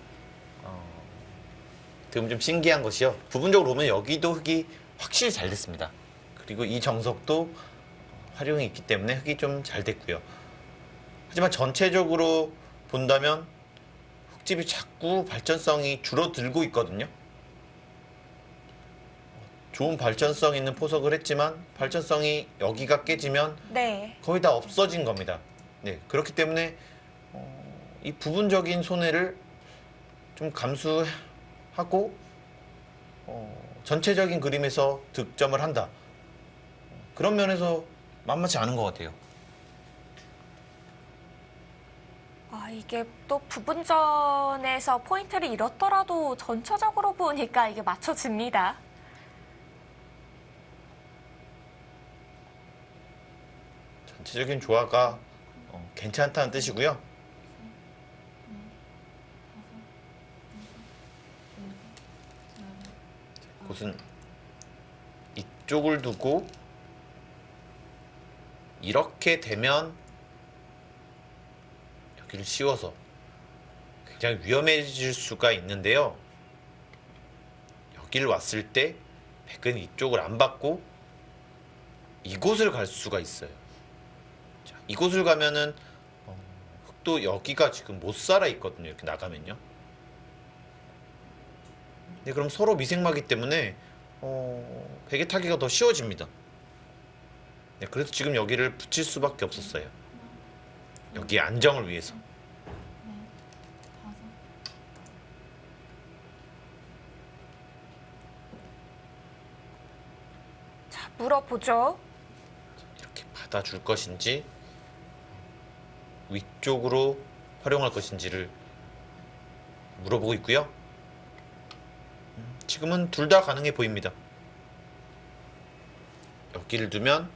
지금 좀 신기한 것이요. 부분적으로 보면 여기도 흙이 확실히 잘 됐습니다. 그리고 이 정석도 활용이 있기 때문에 흙이 좀 잘 됐고요. 하지만 전체적으로 본다면 흙집이 자꾸 발전성이 줄어들고 있거든요. 좋은 발전성 있는 포석을 했지만 발전성이 여기가 깨지면 네. 거의 다 없어진 겁니다. 네, 그렇기 때문에 이 부분적인 손해를 좀 감수하고 전체적인 그림에서 득점을 한다. 그런 면에서 만만치 않은 것 같아요. 이게 또 부분전에서 포인트를 잃었더라도 전체적으로 보니까 이게 맞춰집니다. 전체적인 조화가 괜찮다는 뜻이고요. 곳은 이쪽을 두고 이렇게 되면 여기를 씌워서 굉장히 위험해질 수가 있는데요. 여기를 왔을 때 백은 이쪽을 안 받고 이곳을 갈 수가 있어요. 자, 이곳을 가면은 흑도 여기가 지금 못 살아 있거든요. 이렇게 나가면요. 네, 그럼 서로 미생마기 때문에 백의 타기가 더 쉬워집니다. 네, 그래서 지금 여기를 붙일 수밖에 없었어요. 여기 안정을 위해서. 자, 물어보죠. 이렇게 받아줄 것인지 위쪽으로 활용할 것인지를 물어보고 있고요. 지금은 둘 다 가능해 보입니다. 여기를 두면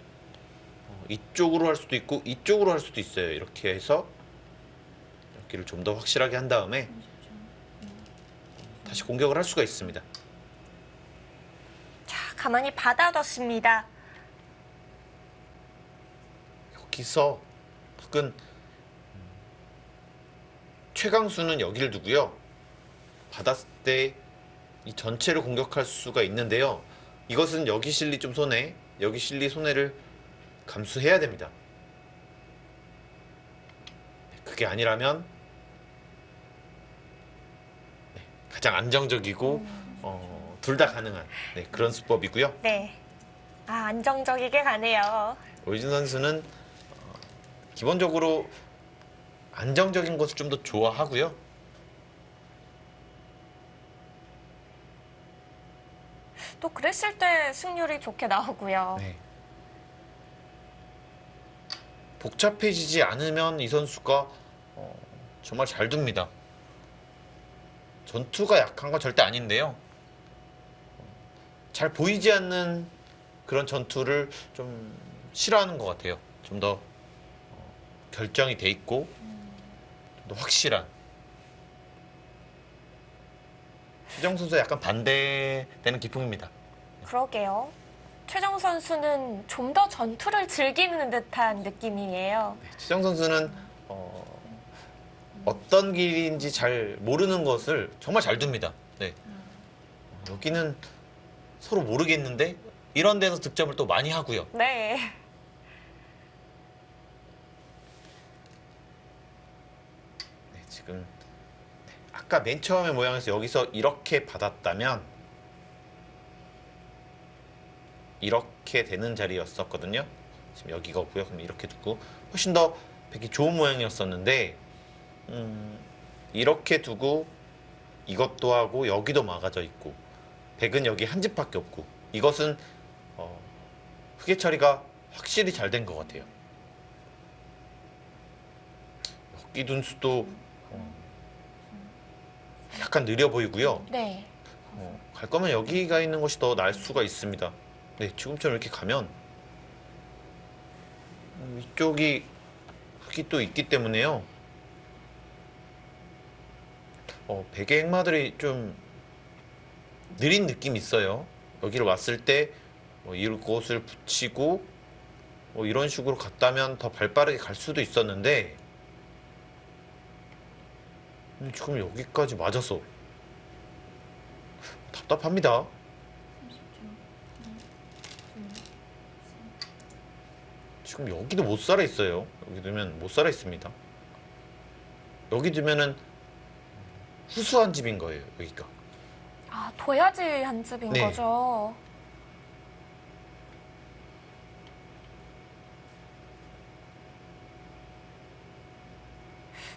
이쪽으로 할 수도 있고 이쪽으로 할 수도 있어요. 이렇게 해서 여기를 좀 더 확실하게 한 다음에 다시 공격을 할 수가 있습니다. 자, 가만히 받아뒀습니다. 여기서 흑은 최강수는 여기를 두고요. 받았을 때 이 전체를 공격할 수가 있는데요. 이것은 여기 실리 좀 손해, 여기 실리 손해를 감수해야 됩니다. 그게 아니라면 가장 안정적이고 둘 다 가능한 그런 수법이고요. 네. 안정적이게 가네요. 오이준 선수는 기본적으로 안정적인 것을 좀 더 좋아하고요. 또 그랬을 때 승률이 좋게 나오고요. 네. 복잡해지지 않으면 이 선수가 정말 잘 둡니다. 전투가 약한 건 절대 아닌데요. 잘 보이지 않는 그런 전투를 좀 싫어하는 것 같아요. 좀 더 결정이 돼 있고 좀 더 확실한. 최정 선수 약간 반대되는 기풍입니다. 그러게요. 최정 선수는 좀 더 전투를 즐기는 듯한 느낌이에요. 최정 선수는 어떤 길인지 잘 모르는 것을 정말 잘 둡니다. 네. 여기는 서로 모르겠는데 이런 데서 득점을 또 많이 하고요. 네. 지금 아까 맨 처음에 모양에서 여기서 이렇게 받았다면 이렇게 되는 자리였었거든요. 지금 여기가고요. 그럼 이렇게 두고 훨씬 더 백이 좋은 모양이었었는데 이렇게 두고 이것도 하고 여기도 막아져 있고 백은 여기 한 집밖에 없고 이것은 흑의 처리가 확실히 잘 된 것 같아요. 여기 둔수도 약간 느려 보이고요. 네. 갈 거면 여기가 있는 것이 더 나을 수가 있습니다. 네, 지금처럼 이렇게 가면 이쪽이 흙이 또 있기 때문에요. 백의 행마들이 좀 느린 느낌이 있어요. 여기를 왔을 때 이곳을 붙이고 이런 식으로 갔다면 더 발빠르게 갈 수도 있었는데 지금 여기까지 맞아서 답답합니다. 지금 여기도 못 살아 있어요. 여기 두면 못 살아 있습니다. 여기 두면은 후수한 집인 거예요. 여기가. 아, 둬야지 한 집인 네. 거죠.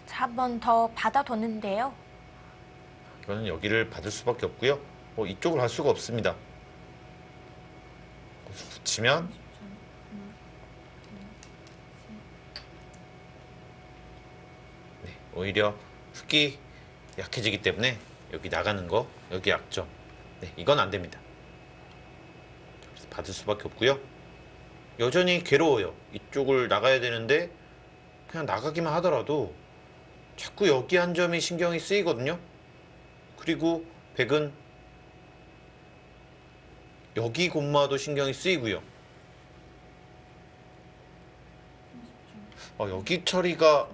자, 한 번 더 받아뒀는데요. 이거는 여기를 받을 수밖에 없고요. 이쪽을 할 수가 없습니다. 붙이면 네, 오히려 흙이 약해지기 때문에 여기 나가는 거, 여기 약점. 네, 이건 안 됩니다. 그래서 받을 수밖에 없고요. 여전히 괴로워요. 이쪽을 나가야 되는데 그냥 나가기만 하더라도 자꾸 여기 한 점이 신경이 쓰이거든요. 그리고 백은 여기 곰마도 신경이 쓰이고요. 여기 처리가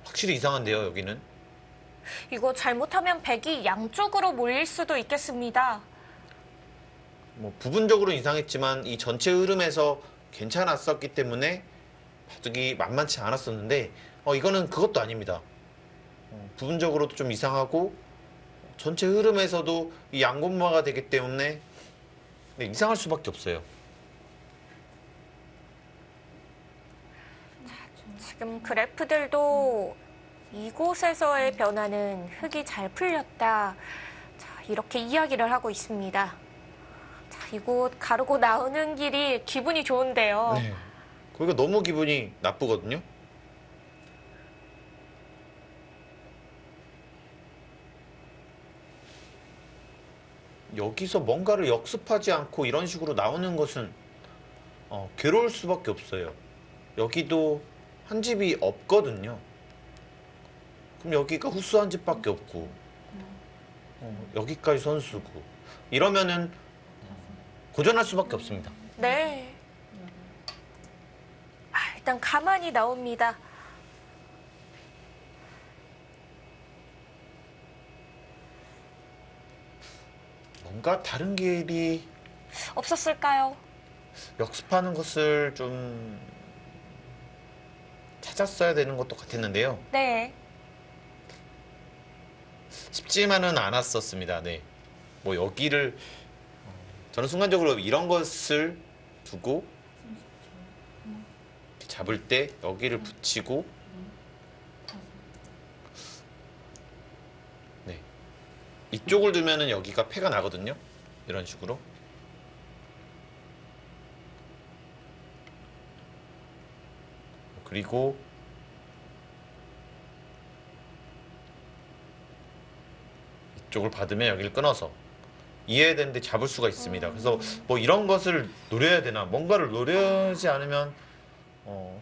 확실히 이상한데요, 여기는. 이거 잘못하면 백이 양쪽으로 몰릴 수도 있겠습니다. 부분적으로 이상했지만 이 전체 흐름에서 괜찮았었기 때문에 바둑이 만만치 않았었는데 이거는 그것도 아닙니다. 부분적으로도 좀 이상하고 전체 흐름에서도 이 양곰마가 되기 때문에 이상할 수밖에 없어요. 지금 그래프들도 이곳에서의 변화는 흙이 잘 풀렸다. 자, 이렇게 이야기를 하고 있습니다. 자, 이곳 가르고 나오는 길이 기분이 좋은데요. 네. 거기가 너무 기분이 나쁘거든요. 여기서 뭔가를 역습하지 않고 이런 식으로 나오는 것은 괴로울 수밖에 없어요. 여기도 한 집이 없거든요. 그럼 여기가 후수 한 집밖에 없고 여기까지 선수고 이러면은 고전할 수밖에 없습니다. 네. 일단 가만히 나옵니다. 뭔가 다른 길이 없었을까요? 역습하는 것을 좀 찾았어야 되는 것도 같았는데요. 네. 쉽지만은 않았었습니다. 네. 여기를 저는 순간적으로 이런 것을 두고 잡을 때 여기를 붙이고 네. 이쪽을 두면은 여기가 패가 나거든요. 이런 식으로. 그리고 이쪽을 받으면 여기를 끊어서 이해해야 되는데 잡을 수가 있습니다. 그래서 이런 것을 노려야 되나 뭔가를 노려지 않으면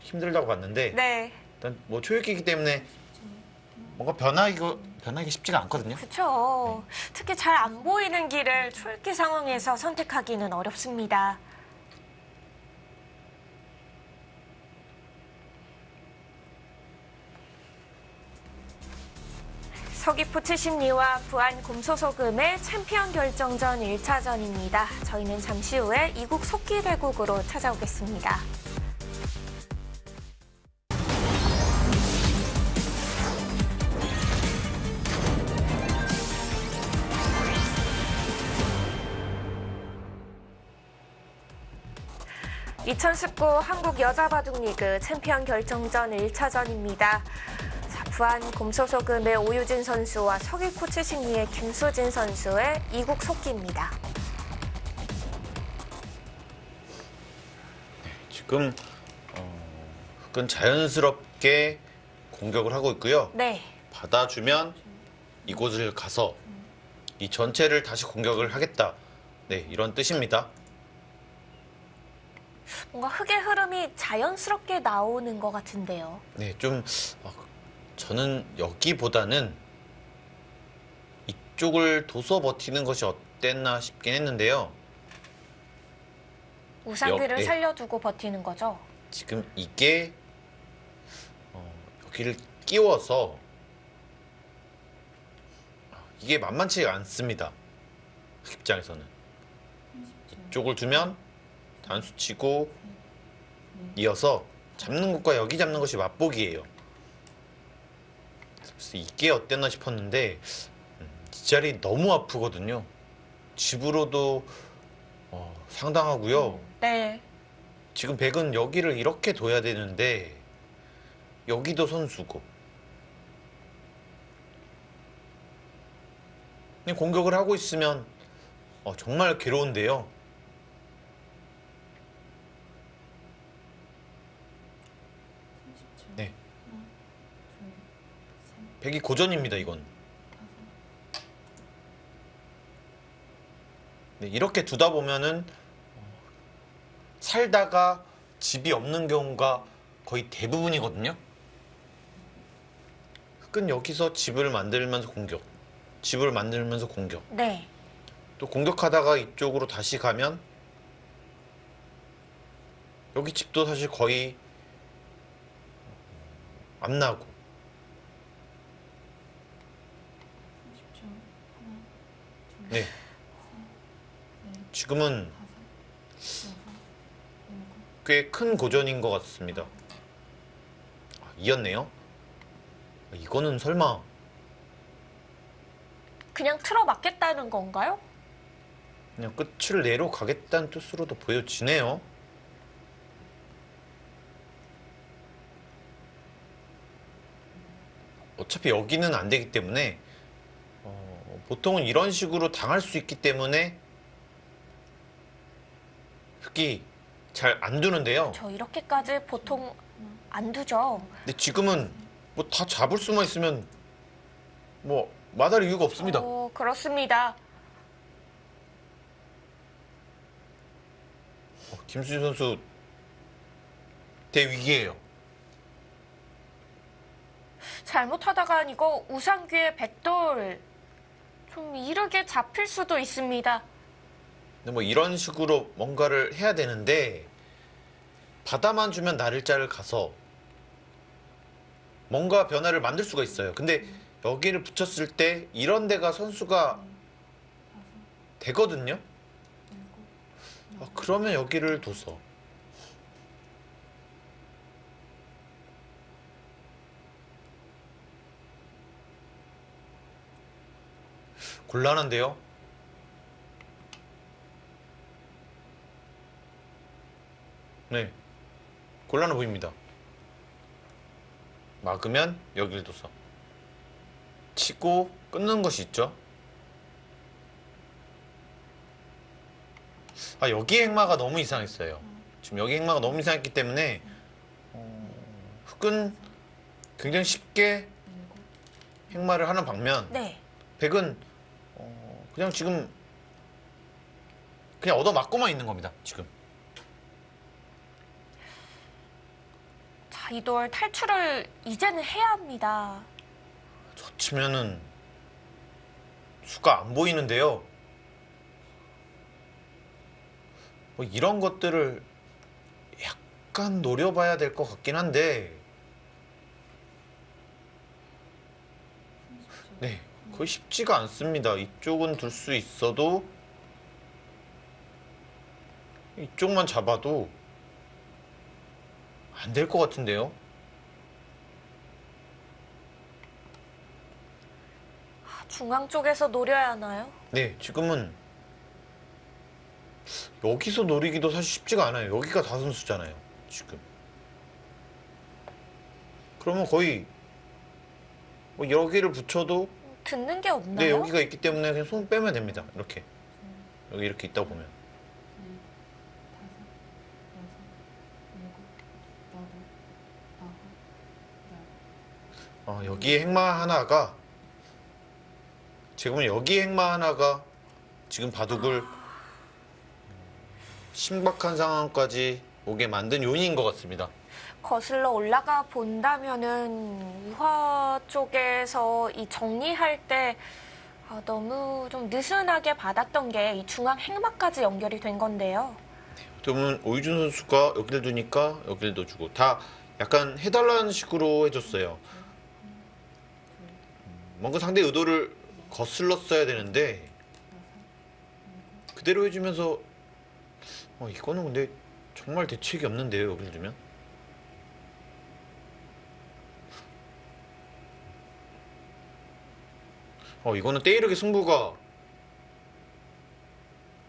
힘들다고 봤는데 네. 일단 초읽기이기 때문에 뭔가 변하기 쉽지가 않거든요. 그렇죠. 특히 잘 안 보이는 길을 초읽기 상황에서 선택하기는 어렵습니다. 서귀포 70리와 부안 곰소소금의 챔피언 결정전 1차전입니다. 저희는 잠시 후에 이국 속기대국으로 찾아오겠습니다. 2019 한국 여자바둑리그 챔피언 결정전 1차전입니다. 자, 부안 곰소소금의 오유진 선수와 서귀포 칠십리의 김수진 선수의 이국 속기입니다. 지금 흑은 자연스럽게 공격을 하고 있고요. 네. 받아주면 이곳을 가서 이 전체를 다시 공격을 하겠다. 네, 이런 뜻입니다. 뭔가 흑의 흐름이 자연스럽게 나오는 것 같은데요. 네, 좀 저는 여기보다는 이쪽을 둬서 버티는 것이 어땠나 싶긴 했는데요. 우상귀를 네. 살려두고 버티는 거죠? 지금 이게 여기를 끼워서 이게 만만치 않습니다. 흑 입장에서는. 이쪽을 두면 단수 치고 이어서 잡는 것과 여기 잡는 것이 맛보기예요. 그래서 이게 어땠나 싶었는데 이 자리 너무 아프거든요. 집으로도 상당하고요. 네. 지금 백은 여기를 이렇게 둬야 되는데 여기도 선수고 그냥 공격을 하고 있으면 정말 괴로운데요. 네. 백이 고전입니다, 이건. 네, 이렇게 두다 보면은 살다가 집이 없는 경우가 거의 대부분이거든요. 흑은 여기서 집을 만들면서 공격, 집을 만들면서 공격. 네. 또 공격하다가 이쪽으로 다시 가면 여기 집도 사실 거의 안 나고. 네. 지금은 꽤 큰 고전인 것 같습니다. 이었네요. 이거는 설마 그냥 틀어막겠다는 건가요? 그냥 끝을 내러 가겠다는 뜻으로도 보여지네요. 어차피 여기는 안 되기 때문에 보통은 이런 식으로 당할 수 있기 때문에 흑이 잘 안 두는데요. 저 이렇게까지 보통 안 두죠. 근데 지금은 뭐 다 잡을 수만 있으면 뭐 마다할 이유가 없습니다. 그렇습니다. 김수진 선수 대위기예요. 잘못하다간 이거 우상귀의 백돌 좀 이르게 잡힐 수도 있습니다. 근데 뭐 이런 식으로 뭔가를 해야 되는데 받아만 주면 나를자를 가서 뭔가 변화를 만들 수가 있어요. 근데 여기를 붙였을 때 이런 데가 선수가 되거든요. 그러면 여기를 둬서 곤란한데요. 네, 곤란해 보입니다. 막으면 여기를 둬서 치고 끊는 것이 있죠. 여기 행마가 너무 이상했어요. 지금 여기 행마가 너무 이상했기 때문에 흑은 굉장히 쉽게 행마를 하는 방면 네. 백은 그냥 지금 그냥 얻어맞고만 있는 겁니다. 지금. 자, 이 돌 탈출을 이제는 해야 합니다. 저 치면은 수가 안 보이는데요. 뭐 이런 것들을 약간 노려봐야 될 것 같긴 한데 네, 거의 쉽지가 않습니다. 이쪽은 둘 수 있어도 이쪽만 잡아도 안 될 것 같은데요. 중앙 쪽에서 노려야 하나요? 네, 지금은 여기서 노리기도 사실 쉽지가 않아요. 여기가 다선수잖아요, 지금. 그러면 거의 뭐 여기를 붙여도 듣는 게 없나요? 네, 여기가 있기 때문에 그냥 손 빼면 됩니다. 이렇게. 여기 이렇게 있다 보면. 여기에 행마 하나가 지금은 여기에 행마 하나가 지금 바둑을 신박한 상황까지 오게 만든 요인인 것 같습니다. 거슬러 올라가 본다면은 우화 쪽에서 이 정리할 때 너무 좀 느슨하게 받았던 게 이 중앙 행마까지 연결이 된 건데요. 그러면 오유준 선수가 여기를 두니까 여기를 넣어주고 다 약간 해달라는 식으로 해줬어요. 뭔가 상대 의도를 거슬렀어야 되는데 그대로 해주면서 이거는 근데 정말 대책이 없는데요. 여기를 두면. 이거는 때이르게 승부가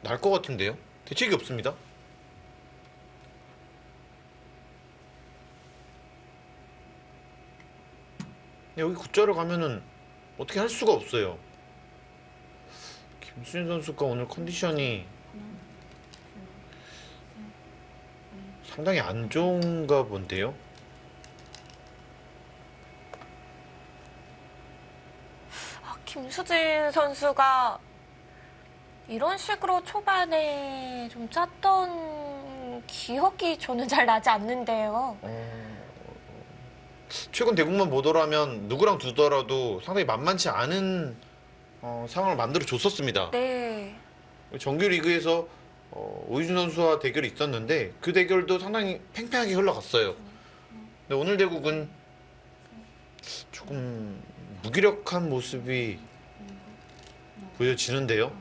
날 것 같은데요. 대책이 없습니다. 여기 굿자를 가면은 어떻게 할 수가 없어요. 김수진 선수가 오늘 컨디션이 상당히 안 좋은가 본데요. 김수진 선수가 이런 식으로 초반에 좀 짰던 기억이 저는 잘 나지 않는데요. 최근 대국만 보더라면 누구랑 두더라도 상당히 만만치 않은 상황을 만들어 줬었습니다. 네. 정규 리그에서 오유준 선수와 대결이 있었는데 그 대결도 상당히 팽팽하게 흘러갔어요. 근데 오늘 대국은 조금 무기력한 모습이 보여지는데요.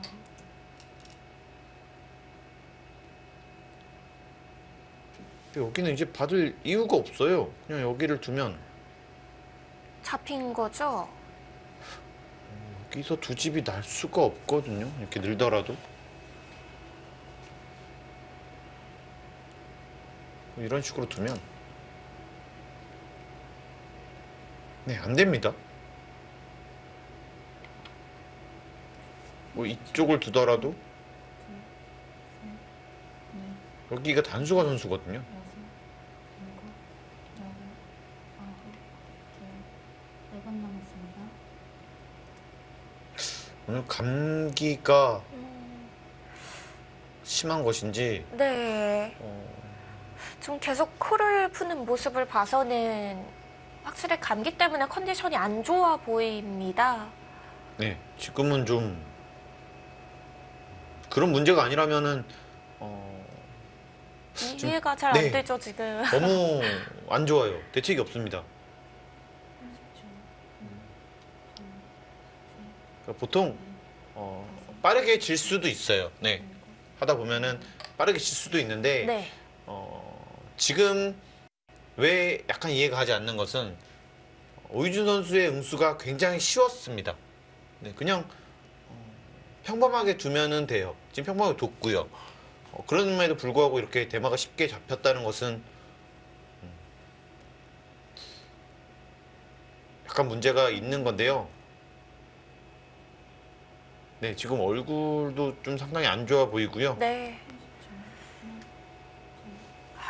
근데 여기는 이제 받을 이유가 없어요. 그냥 여기를 두면 잡힌 거죠? 여기서 두 집이 날 수가 없거든요. 이렇게 늘더라도. 이런 식으로 두면 네, 안 됩니다. 뭐 이쪽을 두더라도 여기가 단수가 선수거든요. 오늘 감기가 심한 것인지 네. 좀 계속 코를 푸는 모습을 봐서는 확실히 감기 때문에 컨디션이 안 좋아 보입니다. 네, 지금은 좀 그런 문제가 아니라면은 이해가 잘 안 되죠, 지금. 너무 안 좋아요. 대책이 없습니다. 그러니까 보통 빠르게 질 수도 있어요. 네, 하다 보면은 빠르게 질 수도 있는데 네. 지금 왜 약간 이해가 가지 않는 것은 오유준 선수의 응수가 굉장히 쉬웠습니다. 네, 그냥 평범하게 두면은 돼요. 지금 평범하게 뒀고요. 그럼에도 불구하고 이렇게 대마가 쉽게 잡혔다는 것은 약간 문제가 있는 건데요. 네, 지금 얼굴도 좀 상당히 안 좋아 보이고요. 네.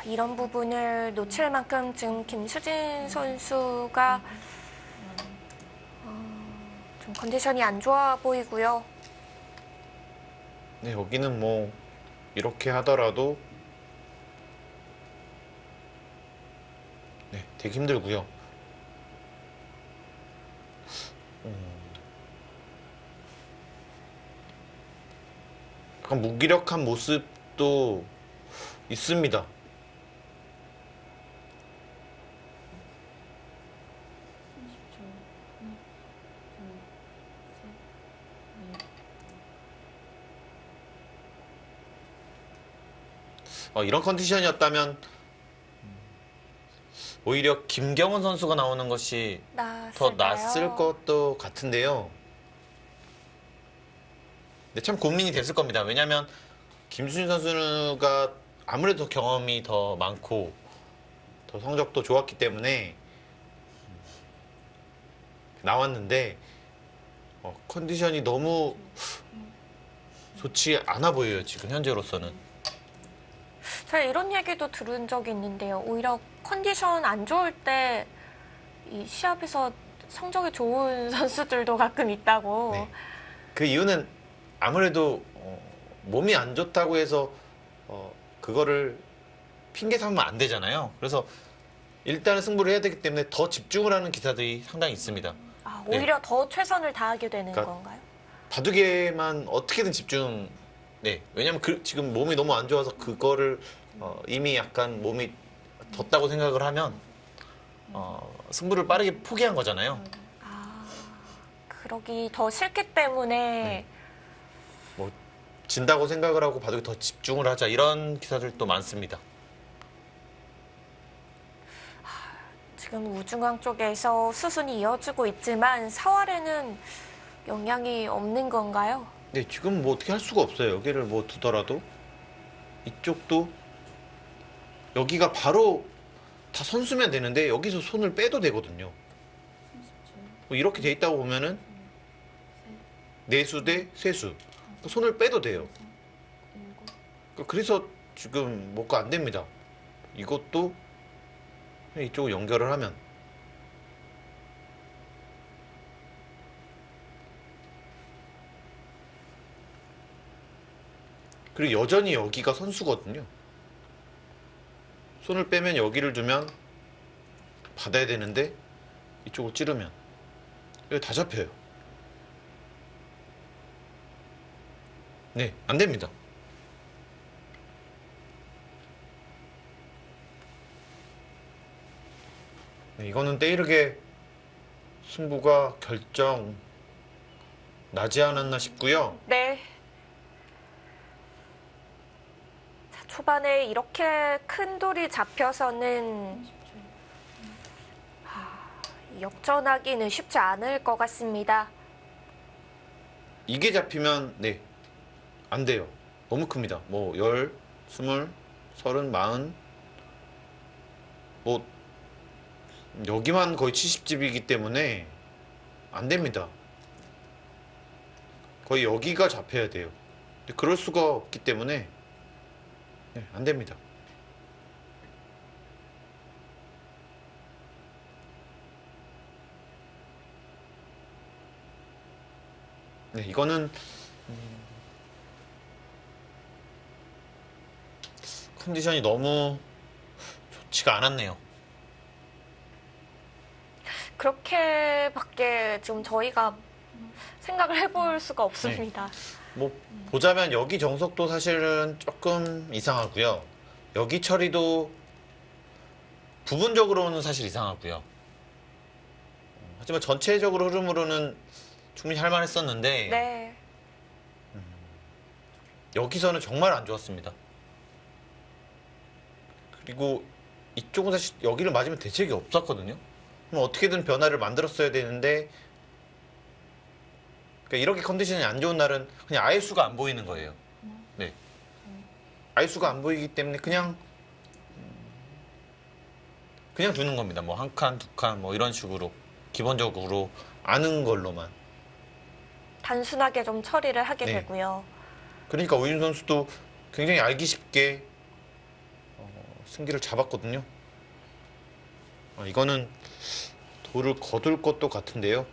이런 부분을 놓칠 만큼 지금 김수진 선수가 좀 컨디션이 안 좋아 보이고요. 네, 여기는 뭐 이렇게 하더라도 네, 되게 힘들고요. 약간 무기력한 모습도 있습니다. 이런 컨디션이었다면 오히려 김경원 선수가 나오는 것이 더 낫을 것도 같은데요. 네, 참 고민이 됐을 겁니다. 왜냐하면 김수진 선수가 아무래도 경험이 더 많고 더 성적도 좋았기 때문에 나왔는데 컨디션이 너무 좋지 않아 보여요. 지금 현재로서는. 제가 이런 얘기도 들은 적이 있는데요. 오히려 컨디션 안 좋을 때 이 시합에서 성적이 좋은 선수들도 가끔 있다고. 네. 그 이유는 아무래도 몸이 안 좋다고 해서 그거를 핑계 삼으면 안 되잖아요. 그래서 일단은 승부를 해야 되기 때문에 더 집중을 하는 기사들이 상당히 있습니다. 오히려 더 최선을 다하게 되는 그러니까 건가요? 바둑에만 어떻게든 집중. 네. 왜냐면 지금 몸이 너무 안 좋아서 그거를 이미 약간 몸이 졌다고 생각을 하면 승부를 빠르게 포기한 거잖아요. 그러기 더 싫기 때문에 뭐 진다고 생각을 하고 바둑에 더 집중을 하자 이런 기사들도 많습니다. 지금 우중왕 쪽에서 수순이 이어지고 있지만 4월에는 영향이 없는 건가요? 네, 지금 뭐 어떻게 할 수가 없어요. 여기를 뭐 두더라도 이쪽도 여기가 바로 다 선수면 되는데 여기서 손을 빼도 되거든요. 뭐 이렇게 돼 있다고 보면은 내수 대 세수 손을 빼도 돼요. 그래서 지금 뭐가 안 됩니다. 이것도 이쪽을 연결을 하면 그리고 여전히 여기가 선수거든요. 손을 빼면 여기를 두면 받아야 되는데 이쪽을 찌르면 여기 다 잡혀요. 네, 안 됩니다. 네, 이거는 때이르게 승부가 결정 나지 않았나 싶고요. 네. 자, 초반에 이렇게 큰 돌이 잡혀서는 역전하기는 쉽지 않을 것 같습니다. 이게 잡히면 네, 안 돼요. 너무 큽니다. 뭐 10, 20, 30, 40 뭐 여기만 거의 70집이기 때문에 안 됩니다. 거의 여기가 잡혀야 돼요. 근데 그럴 수가 없기 때문에 네, 안 됩니다. 네, 이거는 컨디션이 너무 좋지가 않았네요. 그렇게밖에 지금 저희가 생각을 해볼 수가 없습니다. 뭐 보자면 여기 정석도 사실은 조금 이상하고요. 여기 처리도 부분적으로는 사실 이상하고요. 하지만 전체적으로 흐름으로는 충분히 할 만했었는데 네. 여기서는 정말 안 좋았습니다. 그리고 이쪽은 사실 여기를 맞으면 대책이 없었거든요. 그럼 어떻게든 변화를 만들었어야 되는데 그러니까 이렇게 컨디션이 안 좋은 날은 그냥 아예 수가 안 보이는 거예요. 네. 아예 수가 안 보이기 때문에 그냥 두는 겁니다. 뭐 한 칸, 두 칸 뭐 이런 식으로 기본적으로 아는 걸로만. 단순하게 좀 처리를 하게 네. 되고요. 그러니까 오윤 선수도 굉장히 알기 쉽게 승기를 잡았거든요. 이거는 돌을 거둘 것도 같은데요.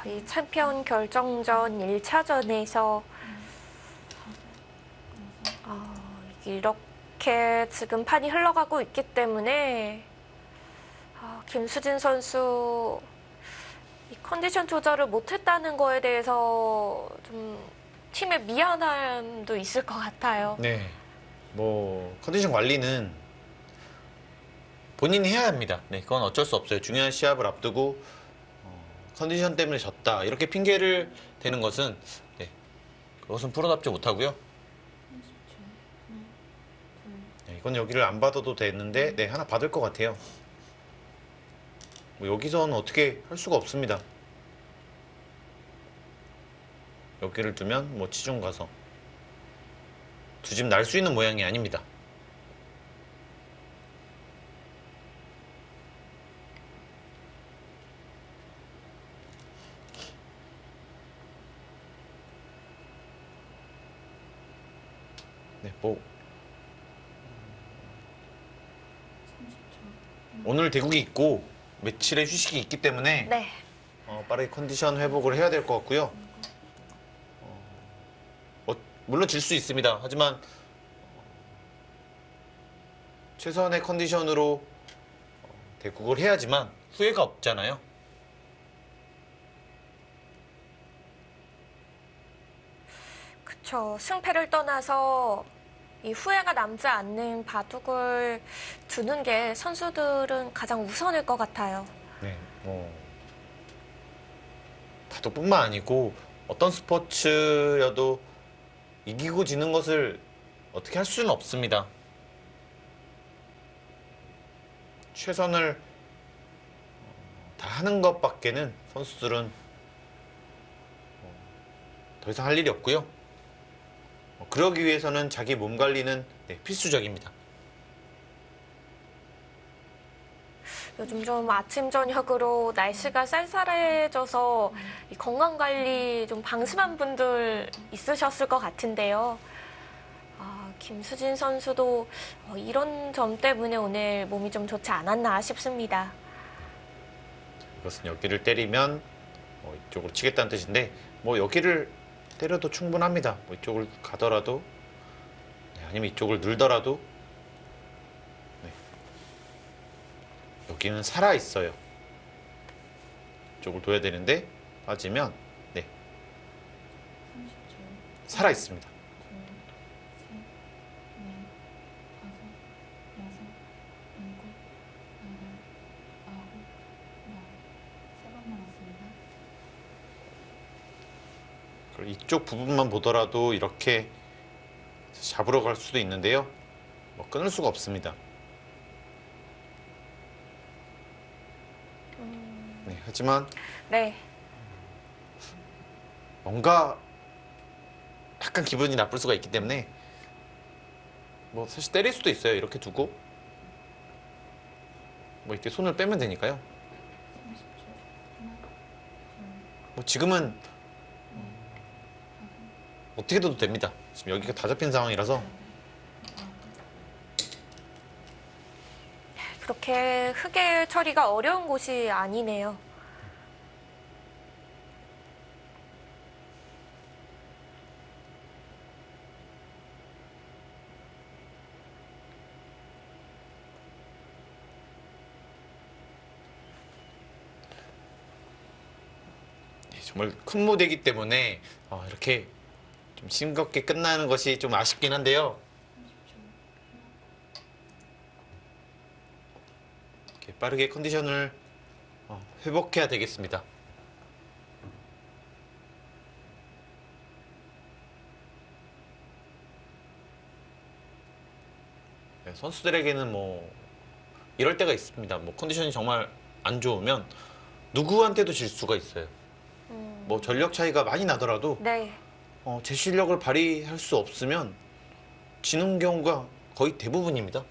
이 챔피언 결정전 1차전에서 이렇게 지금 판이 흘러가고 있기 때문에 김수진 선수 이 컨디션 조절을 못했다는 거에 대해서 좀 팀의 미안함도 있을 것 같아요. 네, 뭐 컨디션 관리는 본인이 해야 합니다. 네, 그건 어쩔 수 없어요. 중요한 시합을 앞두고 컨디션 때문에 졌다 이렇게 핑계를 대는 것은 네, 그것은 프로답지 못하고요. 네, 이건 여기를 안 받아도 되는데 네, 하나 받을 것 같아요. 뭐 여기서는 어떻게 할 수가 없습니다. 여기를 두면 뭐 치중 가서 두 집 날 수 있는 모양이 아닙니다. 네, 뭐 오늘 대국이 있고 며칠의 휴식이 있기 때문에 네. 빠르게 컨디션 회복을 해야 될 것 같고요. 물론 질 수 있습니다. 하지만 최선의 컨디션으로 대국을 해야지만 후회가 없잖아요. 그쵸. 승패를 떠나서 이 후회가 남지 않는 바둑을 두는 게 선수들은 가장 우선일 것 같아요. 네, 바둑뿐만 아니고 어떤 스포츠여도 이기고 지는 것을 어떻게 할 수는 없습니다. 최선을 다 하는 것밖에는 선수들은 더 이상 할 일이 없고요. 그러기 위해서는 자기 몸 관리는 필수적입니다. 요즘 좀 아침, 저녁으로 날씨가 쌀쌀해져서 이 건강 관리 좀 방심한 분들 있으셨을 것 같은데요. 김수진 선수도 이런 점 때문에 오늘 몸이 좀 좋지 않았나 싶습니다. 이것은 여기를 때리면 이쪽으로 치겠다는 뜻인데 뭐 여기를 때려도 충분합니다. 뭐 이쪽을 가더라도 아니면 이쪽을 늘더라도 여기는 살아있어요. 이쪽을 둬야 되는데 빠지면 살아있습니다. 이쪽 부분만 보더라도 이렇게 잡으러 갈 수도 있는데요. 뭐 끊을 수가 없습니다. 네, 하지만 뭔가 약간 기분이 나쁠 수가 있기 때문에 뭐 사실 때릴 수도 있어요. 이렇게 두고 뭐 이렇게 손을 빼면 되니까요. 뭐 지금은 어떻게 둬도 됩니다. 지금 여기가 다 잡힌 상황이라서. 그렇게 흙의 처리가 어려운 곳이 아니네요. 정말 큰 무대이기 때문에 이렇게 좀 싱겁게 끝나는 것이 좀 아쉽긴 한데요. 이렇게 빠르게 컨디션을 회복해야 되겠습니다. 네, 선수들에게는 뭐 이럴 때가 있습니다. 뭐 컨디션이 정말 안 좋으면 누구한테도 질 수가 있어요. 뭐 전력 차이가 많이 나더라도 제 실력을 발휘할 수 없으면 지는 경우가 거의 대부분입니다.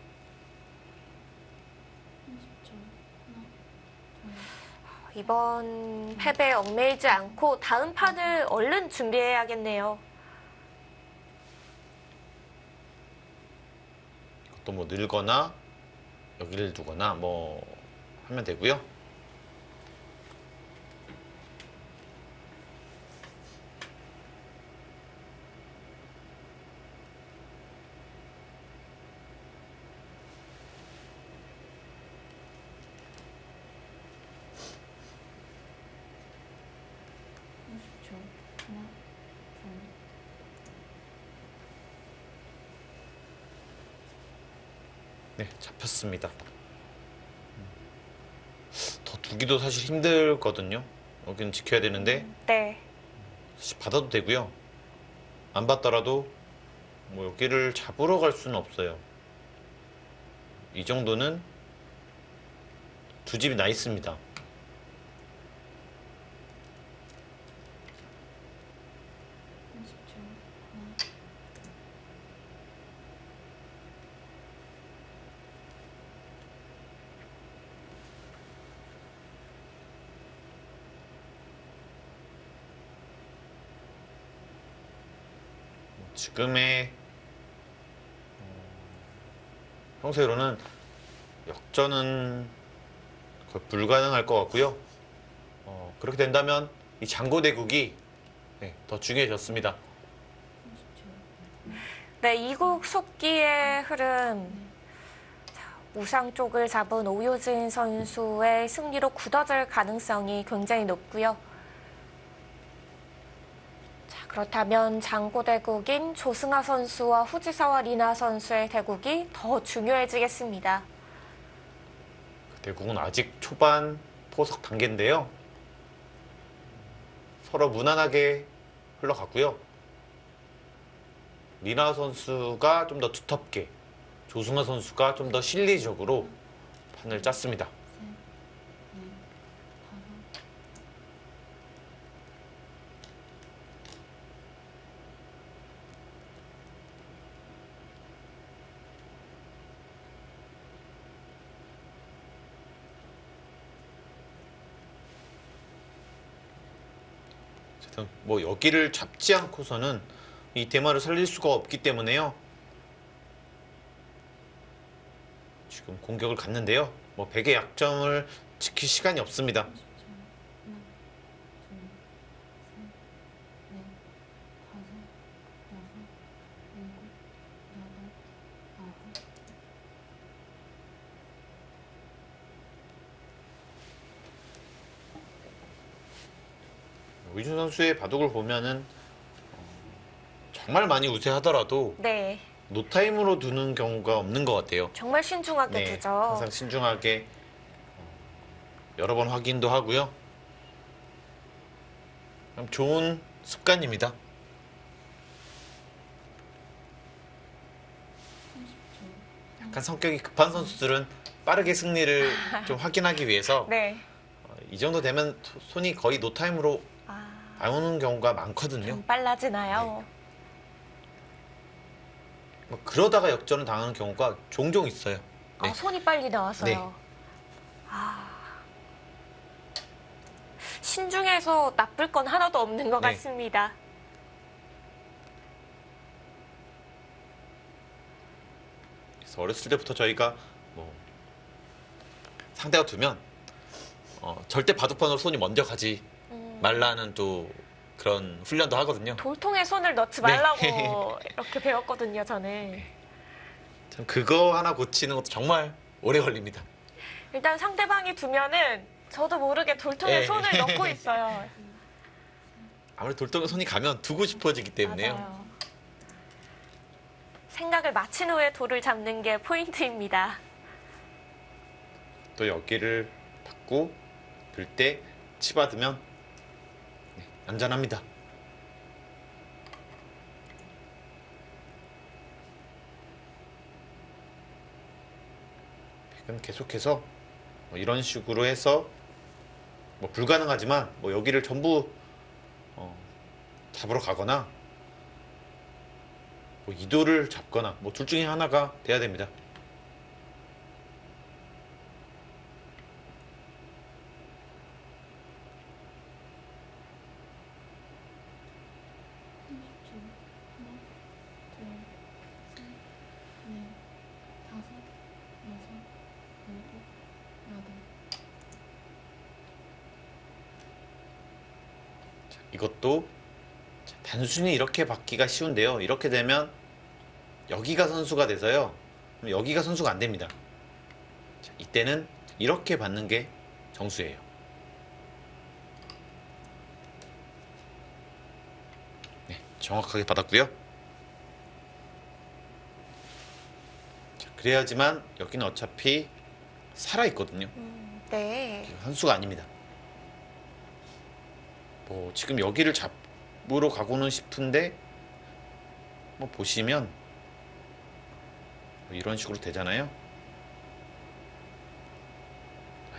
이번 패배에 얽매이지 않고 다음 판을 얼른 준비해야겠네요. 또 뭐 늘거나 여기를 두거나 뭐 하면 되고요. 네, 잡혔습니다. 더 두기도 사실 힘들거든요. 여기는 지켜야 되는데 사실 받아도 되고요. 안 받더라도 뭐 여기를 잡으러 갈 수는 없어요. 이 정도는 두 집이 나 있습니다. 지금의 형세로는 역전은 거의 불가능할 것 같고요. 그렇게 된다면 이 장고대국이 더 중요해졌습니다. 네, 이국 속기의 흐름. 우상 쪽을 잡은 오효진 선수의 승리로 굳어질 가능성이 굉장히 높고요. 자, 그렇다면 장고대국인 조승아 선수와 후지사와 리나 선수의 대국이 더 중요해지겠습니다. 대국은 아직 초반 포석 단계인데요. 서로 무난하게 흘러갔고요. 리나 선수가 좀 더 두텁게, 조승아 선수가 좀 더 실리적으로 판을 짰습니다. 어쨌든 뭐 여기를 잡지 않고서는 이 대마를 살릴 수가 없기 때문에요. 지금 공격을 갔는데요. 뭐 100의 약점을 지킬 시간이 없습니다. 위준 선수의 바둑을 보면은 정말 많이 우세하더라도 네. 노타임으로 두는 경우가 없는 것 같아요. 정말 신중하게 두죠. 항상 신중하게 여러 번 확인도 하고요. 좋은 습관입니다. 약간 성격이 급한 선수들은 빠르게 승리를 좀 확인하기 위해서 네. 이 정도 되면 손이 거의 노타임으로 나오는 경우가 많거든요. 빨라지나요? 뭐 그러다가 역전을 당하는 경우가 종종 있어요. 네. 손이 빨리 나와서요. 네. 신중해서 나쁠 건 하나도 없는 것 네. 같습니다. 그래서 어렸을 때부터 저희가 뭐 상대가 두면 절대 바둑판으로 손이 먼저 가지 말라는 또 그런 훈련도 하거든요. 돌통에 손을 넣지 말라고 이렇게 배웠거든요, 저는. 참 그거 하나 고치는 것도 정말 오래 걸립니다. 일단 상대방이 두면은 저도 모르게 돌통에 네. 손을 넣고 있어요. 아무래도 돌덩이 손이 가면 두고 싶어지기 때문에요. 맞아요. 생각을 마친 후에 돌을 잡는 게 포인트입니다. 또 여기를 받고 들 때 치받으면 안전합니다. 백은 계속해서 이런 식으로 해서 뭐 불가능하지만 뭐 여기를 전부 잡으러 가거나 뭐 이도를 잡거나 뭐 둘 중에 하나가 돼야 됩니다. 이것도 단순히 이렇게 받기가 쉬운데요. 이렇게 되면 여기가 선수가 돼서요. 그럼 여기가 선수가 안 됩니다. 자, 이때는 이렇게 받는 게 정수예요. 네, 정확하게 받았고요. 자, 그래야지만 여기는 어차피 살아있거든요. 네. 선수가 아닙니다. 뭐 지금 여기를 잡으러 가고는 싶은데 뭐 보시면 뭐 이런 식으로 되잖아요.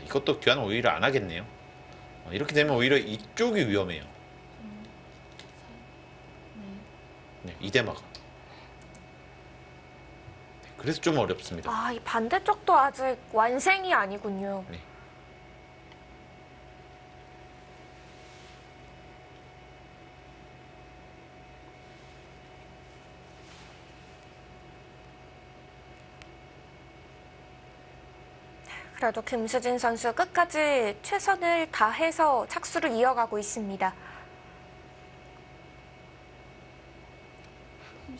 이것도 교환 오히려 안 하겠네요. 이렇게 되면 오히려 이쪽이 위험해요. 네, 이대마가. 네, 그래서 좀 어렵습니다. 이 반대쪽도 아직 완생이 아니군요. 네. 그래도 김수진 선수 끝까지 최선을 다해서 착수를 이어가고 있습니다.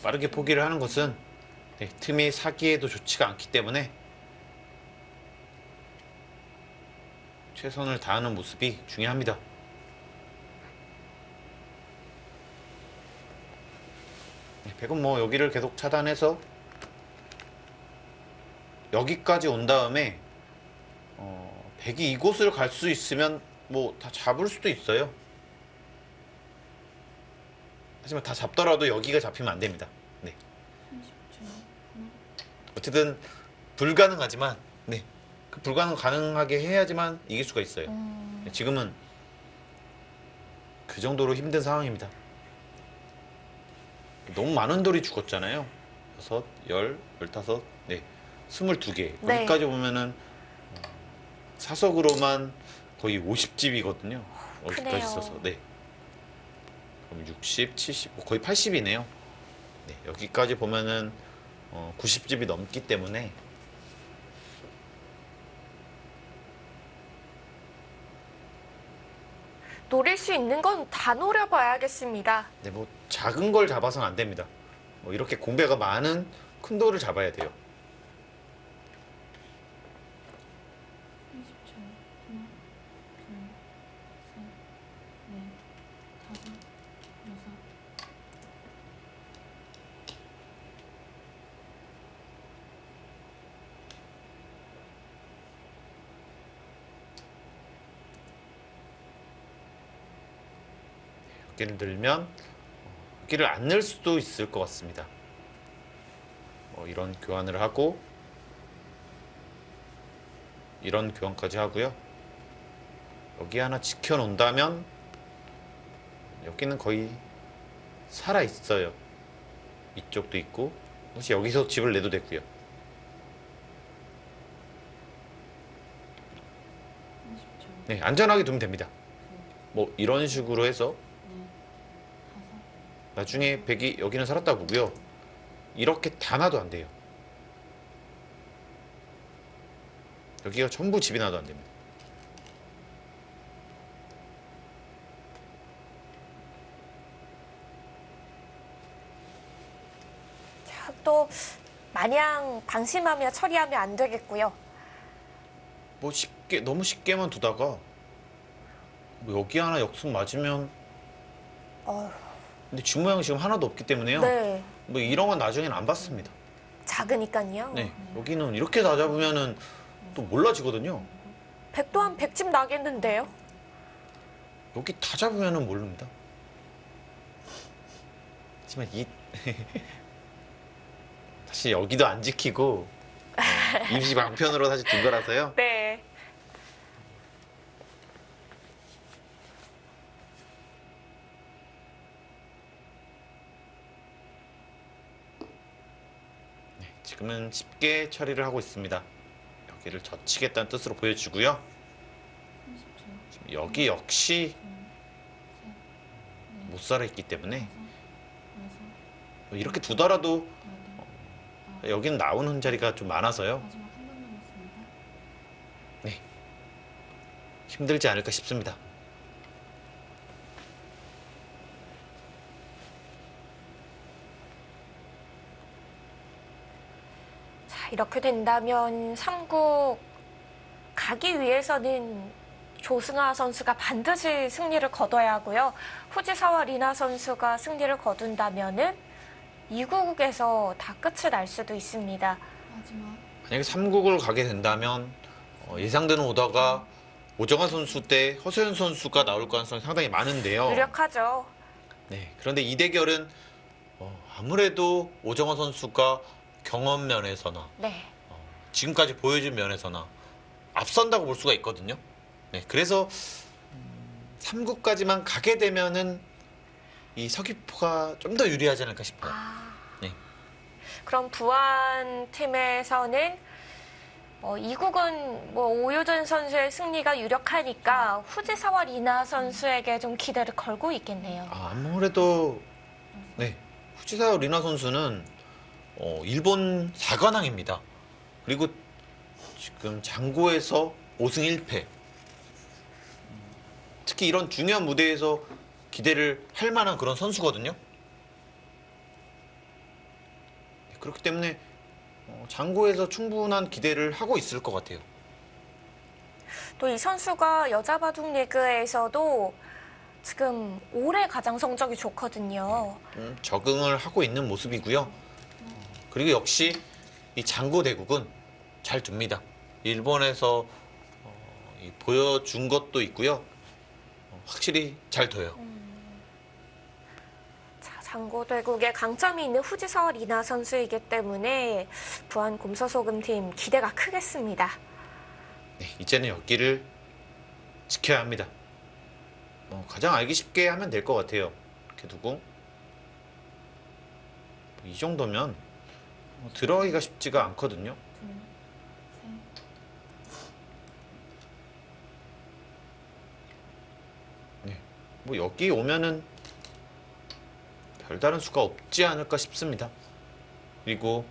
빠르게 포기를 하는 것은 틈이 사기에도 좋지가 않기 때문에 최선을 다하는 모습이 중요합니다. 백은 뭐 여기를 계속 차단해서 여기까지 온 다음에 백이 이곳을 갈 수 있으면 뭐 다 잡을 수도 있어요. 하지만 다 잡더라도 여기가 잡히면 안 됩니다. 네. 어쨌든 불가능하지만 그 불가능 가능하게 해야지만 이길 수가 있어요. 지금은 그 정도로 힘든 상황입니다. 너무 많은 돌이 죽었잖아요. 6, 10, 15, 22개. 네. 여기까지 보면은 사석으로만 거의 50집이거든요. 여기까지 있어서. 네. 그럼 60, 70, 거의 80이네요. 네, 여기까지 보면은 90집이 넘기 때문에 노릴 수 있는 건 다 노려봐야겠습니다. 네, 뭐 작은 걸 잡아서는 안 됩니다. 뭐 이렇게 공배가 많은 큰 돌을 잡아야 돼요. 여기를 늘면 여기를 안 늘 수도 있을 것 같습니다. 이런 교환을 하고 이런 교환까지 하고요. 여기 하나 지켜놓는다면 여기는 거의 살아있어요. 이쪽도 있고 혹시 여기서 집을 내도 되고요. 네, 안전하게 두면 됩니다. 뭐 이런 식으로 해서 나중에 백이 여기는 살았다 보고요. 이렇게 다 놔도 안 돼요. 여기가 전부 집이 나도 안 됩니다. 자, 또 마냥 방심하며 처리하면 안 되겠고요. 뭐 너무 쉽게만 두다가 뭐 여기 하나 역습 맞으면 근데 집 모양이 지금 하나도 없기 때문에요. 네. 뭐 이런 건 나중에는 안 받습니다. 작으니까요. 네, 여기는 이렇게 다 잡으면은 또 몰라지거든요. 백도 한 100집 나겠는데요? 여기 다 잡으면은 모릅니다. 하지만 사실 여기도 안 지키고 임시 방편으로 사실 둔 거라서요. 네. 지금은 쉽게 처리를 하고 있습니다. 여기를 젖히겠다는 뜻으로 보여주고요. 지금 여기 역시 못 살아있기 때문에 이렇게 두더라도 여기는 나오는 자리가 좀 많아서요. 네, 힘들지 않을까 싶습니다. 이렇게 된다면 3국 가기 위해서는 조승아 선수가 반드시 승리를 거둬야 하고요. 후지사와 리나 선수가 승리를 거둔다면은 2국에서 다 끝이 날 수도 있습니다. 만약에 3국을 가게 된다면 예상되는 오더가 오정아 선수 대 허서연 선수가 나올 가능성이 상당히 많은데요. 유력하죠. 네, 그런데 이 대결은 아무래도 오정아 선수가 경험 면에서나 지금까지 보여준 면에서나 앞선다고 볼 수가 있거든요. 네, 그래서 3국까지만 가게 되면은 이 서귀포가 좀 더 유리하지 않을까 싶어요. 네. 그럼 부안 팀에서는 2국은 뭐 오유준 선수의 승리가 유력하니까 후지사와 리나 선수에게 좀 기대를 걸고 있겠네요. 아무래도 네, 후지사와 리나 선수는 일본 4관왕입니다. 그리고 지금 장고에서 5승 1패. 특히 이런 중요한 무대에서 기대를 할 만한 그런 선수거든요. 그렇기 때문에 장고에서 충분한 기대를 하고 있을 것 같아요. 또 이 선수가 여자 바둑 리그에서도 지금 올해 가장 성적이 좋거든요. 적응을 하고 있는 모습이고요. 그리고 역시 이 장고 대국은 잘 둡니다. 일본에서 보여준 것도 있고요. 확실히 잘 둬요. 자, 장고대국에 강점이 있는 후지서 리나 선수이기 때문에 부안 곰서소금팀 기대가 크겠습니다. 네, 이제는 여기를 지켜야 합니다. 가장 알기 쉽게 하면 될 것 같아요. 이렇게 두고 이 정도면 들어가기가 쉽지가 않거든요. 네, 뭐 여기 오면은 별다른 수가 없지 않을까 싶습니다. 그리고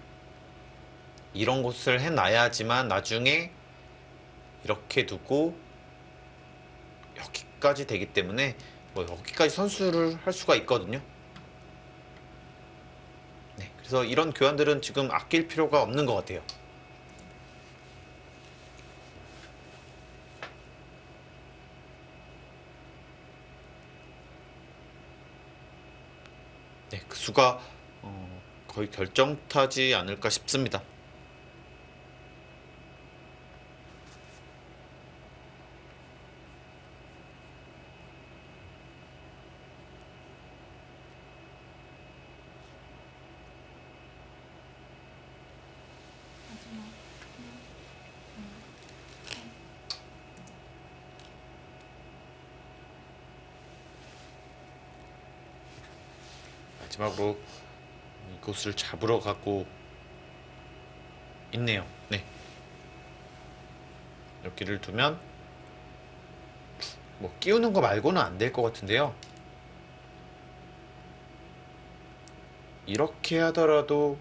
이런 곳을 해놔야지만 나중에 이렇게 두고 여기까지 되기 때문에 여기까지 선수를 할 수가 있거든요. 네, 그래서 이런 교환들은 지금 아낄 필요가 없는 것 같아요. 네, 그 수가 거의 결정타지 않을까 싶습니다. 마지막으로 이곳을 잡으러 가고 있네요. 네. 여기를 두면 뭐 끼우는 거 말고는 안 될 것 같은데요. 이렇게 하더라도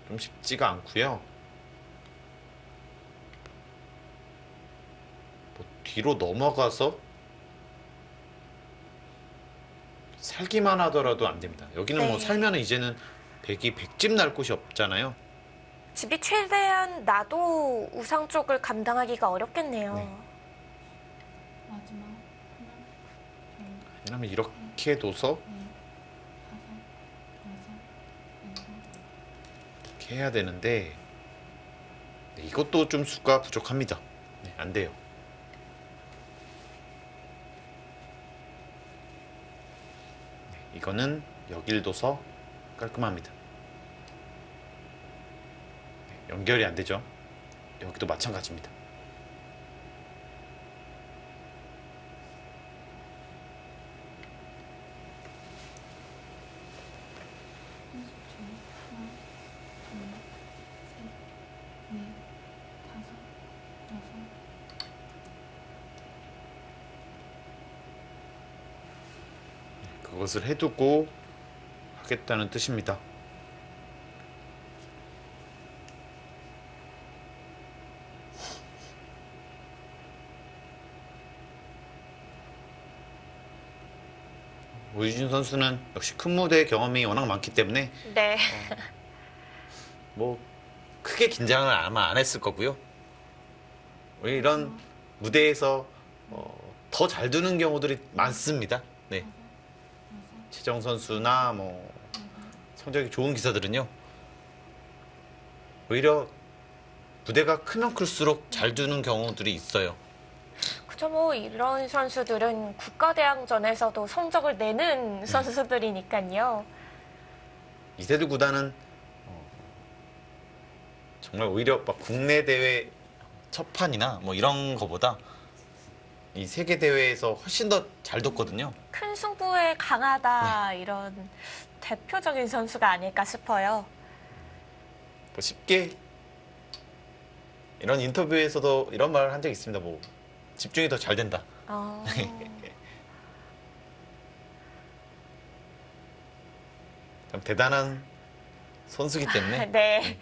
좀 쉽지가 않고요. 뭐 뒤로 넘어가서 살기만 하더라도 안 됩니다. 여기는 네. 뭐 살면 이제는 백이 100집 날 곳이 없잖아요. 집이 최대한 나도 우상 쪽을 감당하기가 어렵겠네요. 왜냐면 이렇게 둬서 이렇게 해야 되는데 네, 이것도 좀 수가 부족합니다. 네, 안 돼요. 이거는 여길 둬서 깔끔합니다. 네, 연결이 안 되죠. 여기도 마찬가지입니다. 그것을 해두고 하겠다는 뜻입니다. 오유진 선수는 역시 큰 무대 경험이 워낙 많기 때문에 네. 뭐 크게 긴장을 아마 안 했을 거고요. 이런 무대에서 더 잘 두는 경우들이 많습니다. 네. 최정 선수나 뭐 성적이 좋은 기사들은요. 오히려 무대가 크면 클수록 잘 두는 경우들이 있어요. 그죠, 뭐 이런 선수들은 국가대항전에서도 성적을 내는 선수들이니까요. 이세돌 구단은 정말 오히려 막 국내 대회 첫판이나 뭐 이런 거보다 이 세계 대회에서 훨씬 더 잘 뒀거든요. 큰 승부에 강하다 이런 대표적인 선수가 아닐까 싶어요. 뭐 쉽게 이런 인터뷰에서도 이런 말을 한 적이 있습니다. 뭐 집중이 더 잘 된다. 참 대단한 선수기 때문에 네.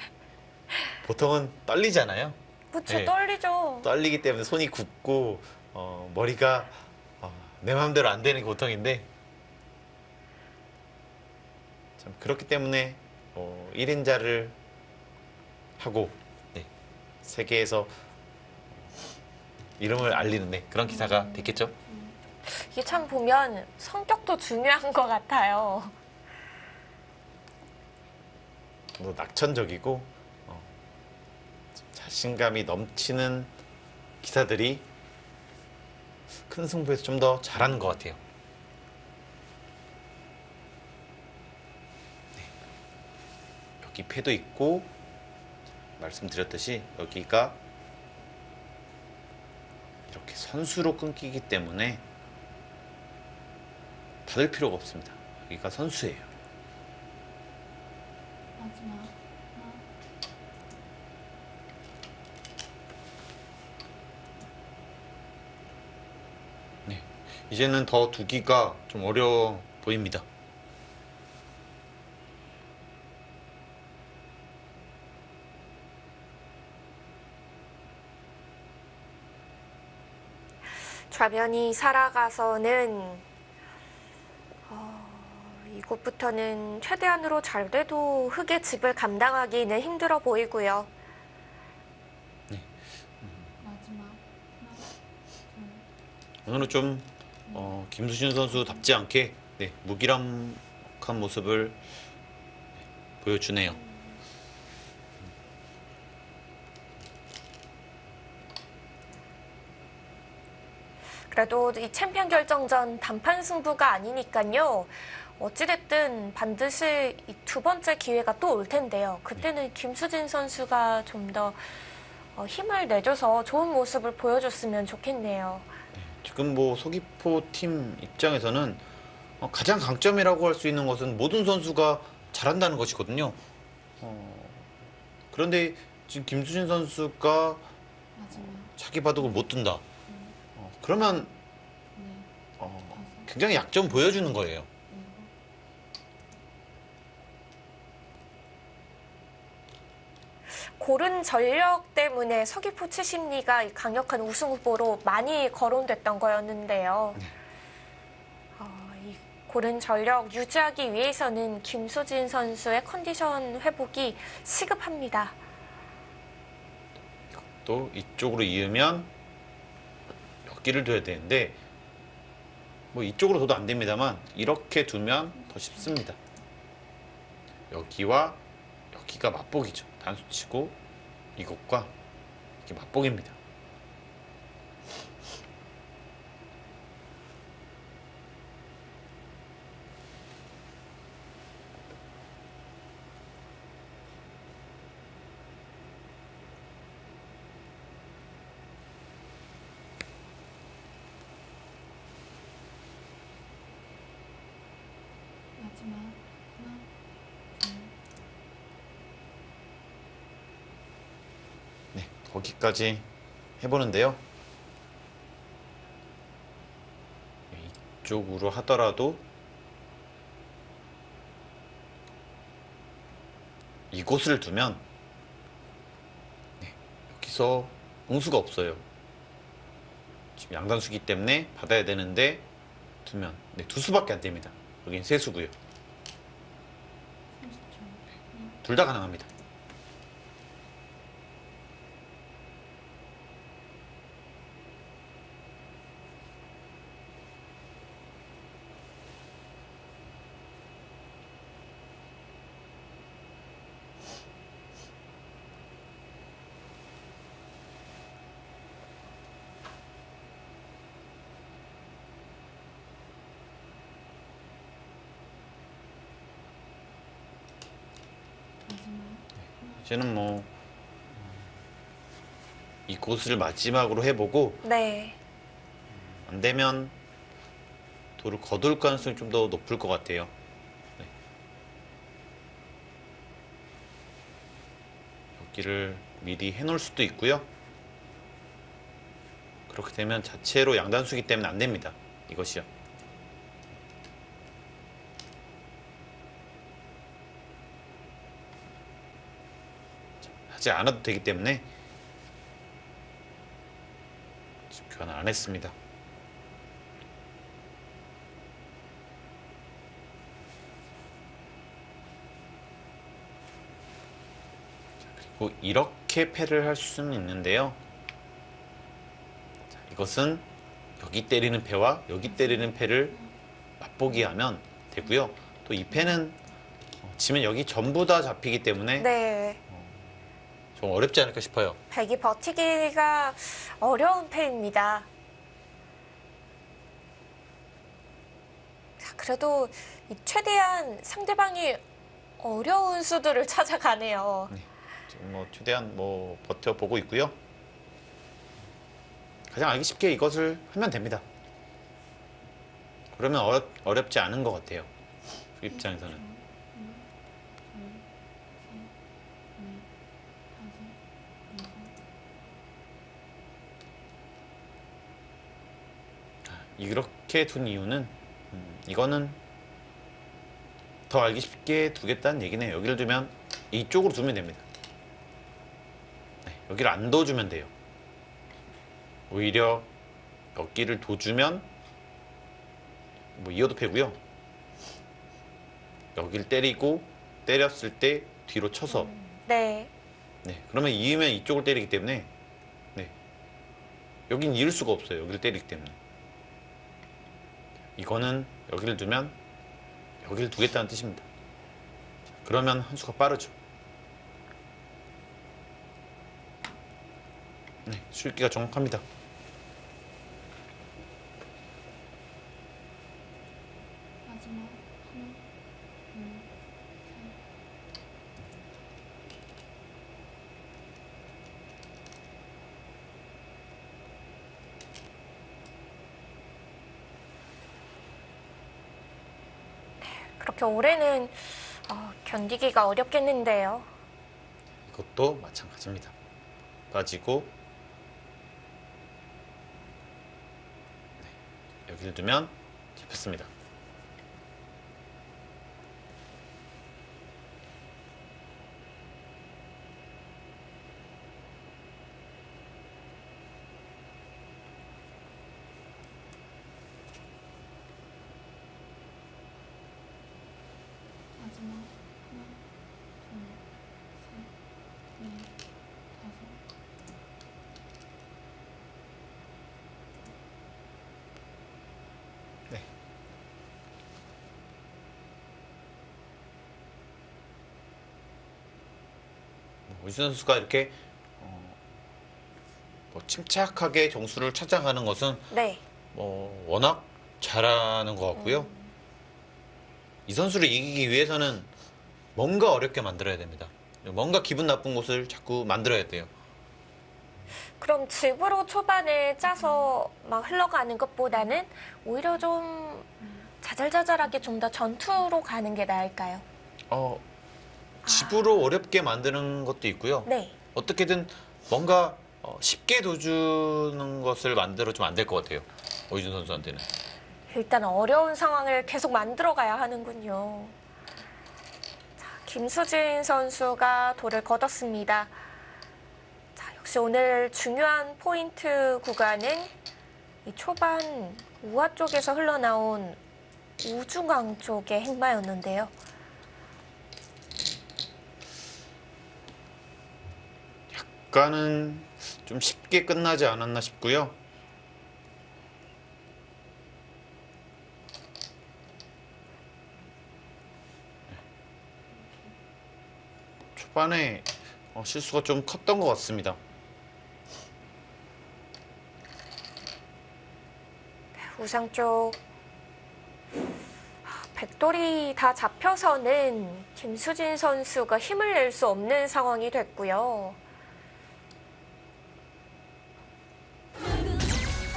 보통은 떨리잖아요. 그쵸, 네. 떨리죠. 떨리기 때문에 손이 굳고 머리가 내 마음대로 안 되는 게 보통인데 참 그렇기 때문에 1인자를 하고 세계에서 이름을 알리는 그런 기사가 됐겠죠. 이게 참 보면 성격도 중요한 것 같아요. 낙천적이고 자신감이 넘치는 기사들이 큰 승부에서 좀 더 잘하는 것 같아요. 여기 패도 있고 말씀드렸듯이 여기가 이렇게 선수로 끊기기 때문에 닫을 필요가 없습니다. 여기가 선수예요. 네, 이제는 더 두기가 좀 어려워 보입니다. 좌변이 살아가서는 이곳부터는 최대한으로 잘 돼도 흙의 집을 감당하기는 힘들어 보이고요. 오늘은 좀 김수진 선수답지 않게 무기력한 모습을 보여주네요. 그래도 이 챔피언 결정전 단판 승부가 아니니까요. 어찌됐든 반드시 이 두 번째 기회가 또 올 텐데요. 그때는 김수진 선수가 좀 더 힘을 내줘서 좋은 모습을 보여줬으면 좋겠네요. 지금 서귀포 팀 입장에서는 가장 강점이라고 할 수 있는 것은 모든 선수가 잘한다는 것이거든요. 그런데 지금 김수진 선수가 자기 바둑을 못 둔다. 그러면 굉장히 약점 보여주는 거예요. 고른 전력 때문에 서귀포 70리가 강력한 우승 후보로 많이 거론됐던 거였는데요. 이 고른 전력 유지하기 위해서는 김수진 선수의 컨디션 회복이 시급합니다. 또 이쪽으로 이으면 여기를 둬야 되는데 이쪽으로 둬도 안 됩니다만 이렇게 두면 더 쉽습니다. 여기와 여기가 맞복이죠. 단수치고 이것과 이게 맞복입니다. 거기까지 해보는데요. 이쪽으로 하더라도 이곳을 두면 여기서 응수가 없어요. 지금 양단수기 때문에 받아야 되는데 두면 두 수밖에 안 됩니다. 여긴 세 수고요. 둘 다 가능합니다. 이제는 이곳을 마지막으로 해보고 안 되면 돌을 거둘 가능성이 좀 더 높을 것 같아요. 여기를 미리 해놓을 수도 있고요. 그렇게 되면 자체로 양단수기 때문에 안 됩니다. 이것이요. 하지 않아도 되기 때문에 교환을 안 했습니다. 그리고 이렇게 패를 할 수는 있는데요. 자, 이것은 여기 때리는 패와 여기 때리는 패를 맛보기 하면 되고요. 또 이 패는 지면 여기 전부 다 잡히기 때문에 네. 좀 어렵지 않을까 싶어요. 백이 버티기가 어려운 패입니다. 자, 그래도 최대한 상대방이 어려운 수들을 찾아가네요. 네. 지금 뭐 최대한 뭐 버텨보고 있고요. 가장 알기 쉽게 이것을 하면 됩니다. 그러면 어렵지 않은 것 같아요. 그 입장에서는. 이렇게 둔 이유는 이거는 더 알기 쉽게 두겠다는 얘기네요. 여기를 두면 이쪽으로 두면 됩니다. 네, 여기를 안 둬주면 돼요. 오히려 여기를 둬주면 뭐 이어도 패고요. 여기를 때리고 때렸을 때 뒤로 쳐서 네. 네, 그러면 이으면 이쪽을 때리기 때문에 네, 여긴 이을 수가 없어요. 여기를 때리기 때문에. 이거는 여기를 두면 여기를 두겠다는 뜻입니다. 그러면 한 수가 빠르죠. 네, 수익기가 정확합니다. 그렇게 올해는 견디기가 어렵겠는데요. 이것도 마찬가지입니다. 빠지고 네, 여기를 두면 잡혔습니다. 오지선 선수가 이렇게 뭐 침착하게 점수를 찾아가는 것은 네. 뭐 워낙 잘하는 것 같고요. 이 선수를 이기기 위해서는 뭔가 어렵게 만들어야 됩니다. 뭔가 기분 나쁜 곳을 자꾸 만들어야 돼요. 그럼 집으로 초반에 짜서 막 흘러가는 것보다는 오히려 좀 자잘자잘하게 좀 더 전투로 가는 게 나을까요? 집으로 어렵게 만드는 것도 있고요. 네. 어떻게든 뭔가 쉽게 둬주는 것을 만들어주면 안 될 것 같아요. 오이준 선수한테는. 일단 어려운 상황을 계속 만들어가야 하는군요. 자, 김수진 선수가 돌을 걷었습니다. 자, 역시 오늘 중요한 포인트 구간은 이 초반 우하 쪽에서 흘러나온 우중앙 쪽의 행마였는데요. 약간은 좀 쉽게 끝나지 않았나 싶고요. 초반에 실수가 좀 컸던 것 같습니다. 우상 쪽 백돌이 다 잡혀서는 김수진 선수가 힘을 낼 수 없는 상황이 됐고요.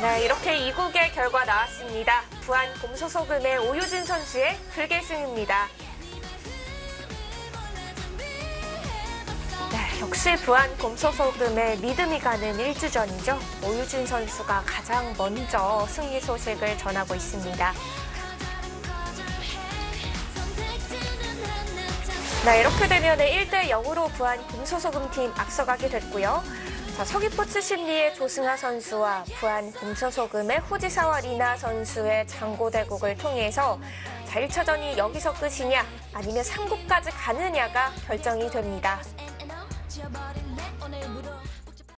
네, 이렇게 2국의 결과 나왔습니다. 부안 곰소소금의 오유진 선수의 불계승입니다. 네, 역시 부안 곰소소금의 믿음이 가는 1주전이죠. 오유진 선수가 가장 먼저 승리 소식을 전하고 있습니다. 네, 이렇게 되면 1대 0으로 부안 곰소소금 팀 앞서가게 됐고요. 자, 서귀포츠 심리의 조승아 선수와 부안 금서소금의 후지사와 리나 선수의 장고대국을 통해서 자, 1차전이 여기서 끝이냐 아니면 3국까지 가느냐가 결정이 됩니다.